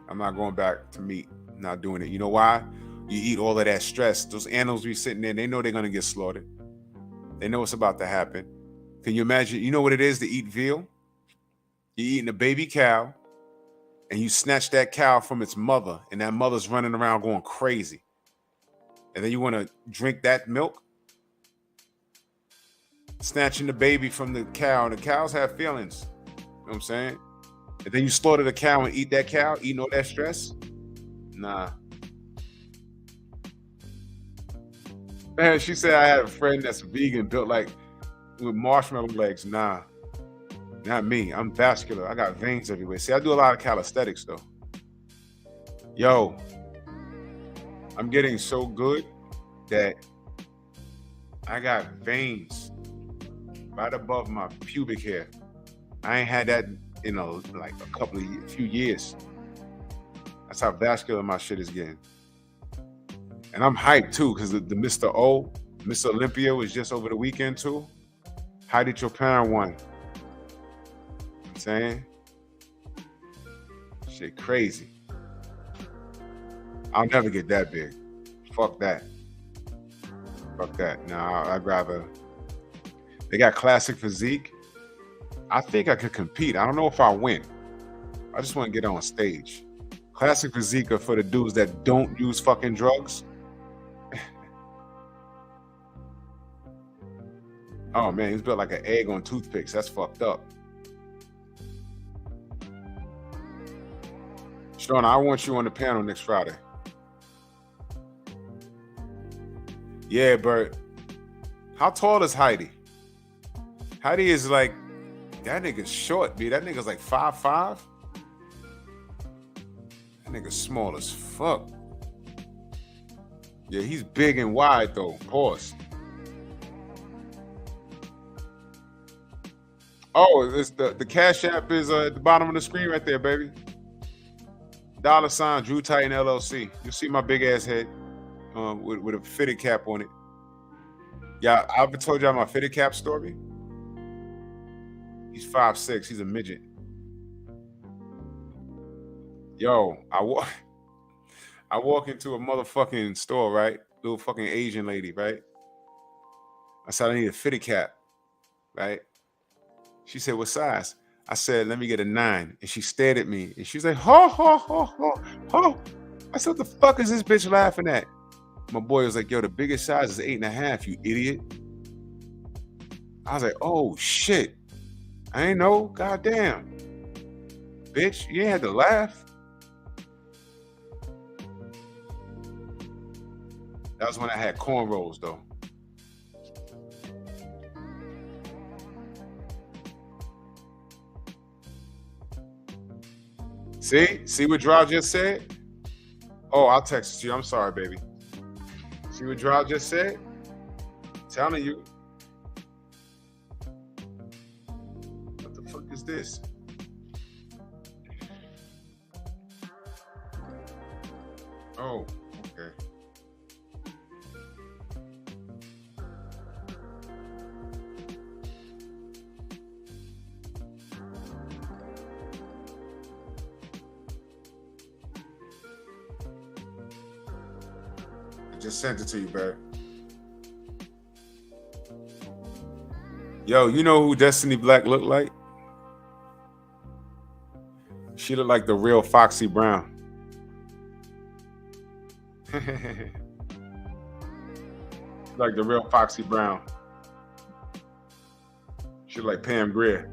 I'm not going back to meat. I'm not doing it. You know why? You eat all of that stress. Those animals be sitting there, they know they're going to get slaughtered. They know what's about to happen. Can you imagine? You know what it is to eat veal? You're eating a baby cow, and you snatch that cow from its mother, and that mother's running around going crazy. And then you want to drink that milk? Snatching the baby from the cow. And the cows have feelings. You know what I'm saying? And then you slaughter the cow and eat that cow, eating all that stress? Nah. Man, she said I had a friend that's vegan, built like with marshmallow legs. Nah, not me. I'm vascular. I got veins everywhere. See, I do a lot of calisthenics though. Yo, I'm getting so good that I got veins right above my pubic hair. I ain't had that in a few years. That's how vascular my shit is getting. And I'm hyped too, because the Mr. Olympia was just over the weekend too. How did your parent won? You know what I'm saying? Shit crazy. I'll never get that big. Fuck that. Nah, I'd rather. They got classic physique. I think I could compete. I don't know if I win. I just want to get on stage. Classic physique are for the dudes that don't use fucking drugs. Oh man, he's built like an egg on toothpicks. That's fucked up. Shauna, I want you on the panel next Friday. Yeah, Bert. How tall is Heidi? Heidi is like, that nigga's short, B. That nigga's like 5'5". That nigga's small as fuck. Yeah, he's big and wide though. Pause. Oh, it's the Cash App is at the bottom of the screen right there, baby. $ Drew Titan LLC. You'll see my big ass head with a fitted cap on it. Yeah, I've told y'all my fitted cap story. He's 5'6". He's a midget. Yo, I walk into a motherfucking store, right? Little fucking Asian lady, right? I said I need a fitted cap, right? She said, what size? I said, let me get a 9. And she stared at me and she was like, ho, ho, ho, ho, ho. I said, what the fuck is this bitch laughing at? My boy was like, yo, the biggest size is 8.5, you idiot. I was like, oh shit. I ain't know. Goddamn. Bitch, you ain't had to laugh. That was when I had cornrows though. See what Draw just said? Oh, I'll text it to you. I'm sorry, baby. See what Draw just said? I'm telling you. What the fuck is this? Oh, okay. Just sent it to you, babe. Yo, you know who Destiny Black looked like? She looked like the real Foxy Brown. Like the real Foxy Brown. She looked like Pam Grier.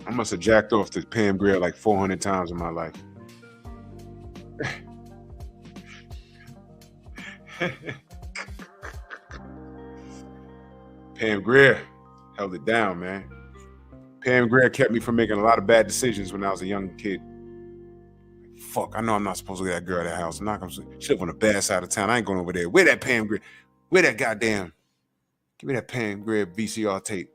I must have jacked off to Pam Grier like 400 times in my life. Pam Grier held it down, man. Pam Grier kept me from making a lot of bad decisions when I was a young kid. Fuck, I know I'm not supposed to get that girl at the house. She live on the bad side of town. I ain't going over there. Where that Pam Grier? Where that goddamn? Give me that Pam Grier VCR tape.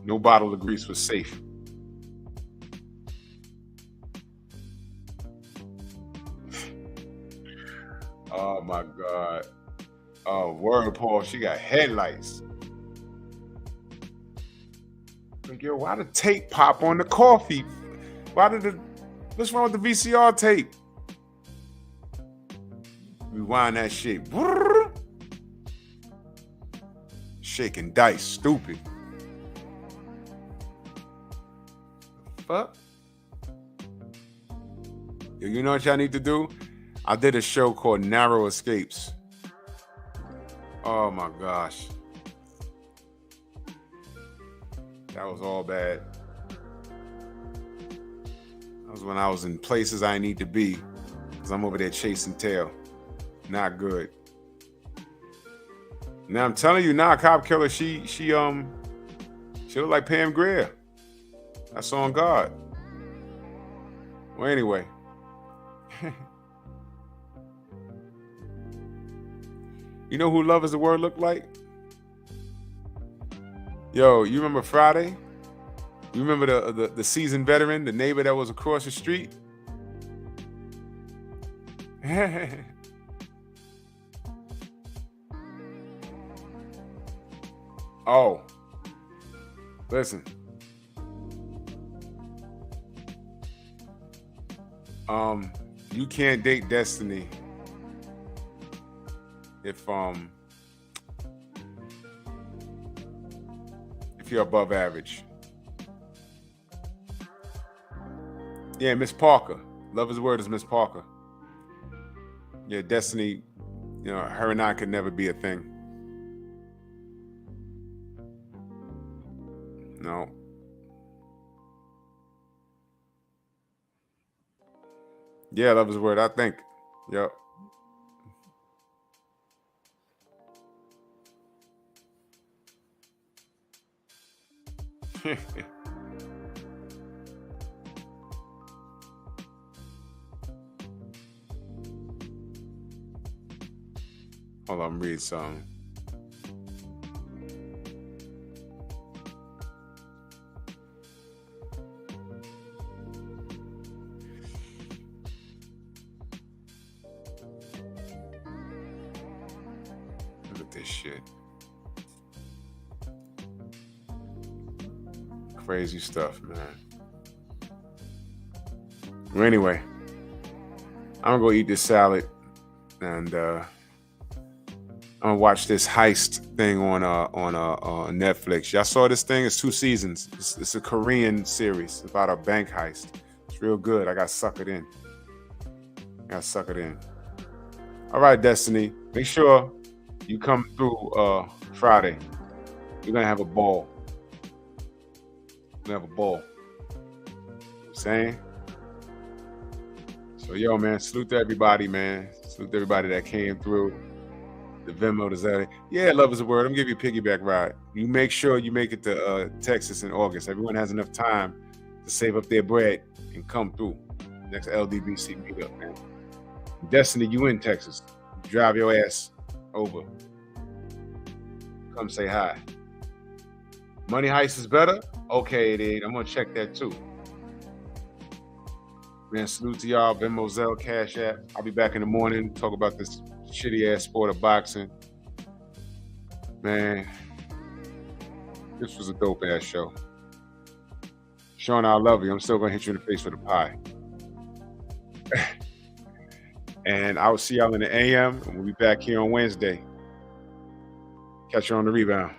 No bottle of grease was safe. Oh my God. Oh, word, Paul. She got headlights. Like, yo, why the tape pop on the coffee? What's wrong with the VCR tape? Rewind that shit. Shaking dice, stupid. Fuck. Yo, you know what y'all need to do? I did a show called Narrow Escapes. Oh my gosh. That was all bad. That was when I was in places I need to be, because I'm over there chasing tail. Not good. Now I'm telling you now, Cop Killer, she looked like Pam Grier. That's on God. Well, anyway. You know who Love Is the Word looked like? Yo, you remember Friday? You remember the seasoned veteran, the neighbor that was across the street? Oh, listen. You can't date Destiny if you're above average. Yeah, Miss Parker. Love Is Word is Miss Parker. Yeah, Destiny, her and I could never be a thing. No. Yeah, love is a word, I think. Yep. Hold on, read some. Look at this shit. Crazy stuff, man. Well, anyway, I'm gonna go eat this salad, and I'm gonna watch this heist thing on Netflix. Y'all saw this thing? It's 2 seasons. It's a Korean series about a bank heist. It's real good. I got suckered in. All right, Destiny. Make sure you come through Friday. We're gonna have a ball. You know what I'm saying? So, yo, man, salute to everybody, man. Salute to everybody that came through. The Venmo, the Zelle. Yeah, love is a word. I'm gonna give you a piggyback ride. You make sure you make it to Texas in August. Everyone has enough time to save up their bread and come through. Next LDBC meetup, man. Destiny, you in Texas. Drive your ass over. Come say hi. Money Heist is better? Okay, it is. I'm gonna check that too. Man, salute to y'all. Venmo, Zelle, Cash App. I'll be back in the morning. Talk about this shitty ass sport of boxing. Man, this was a dope ass show. Sean, I love you. I'm still gonna hit you in the face with a pie. And I will see y'all in the AM, and we'll be back here on Wednesday. Catch you on the rebound.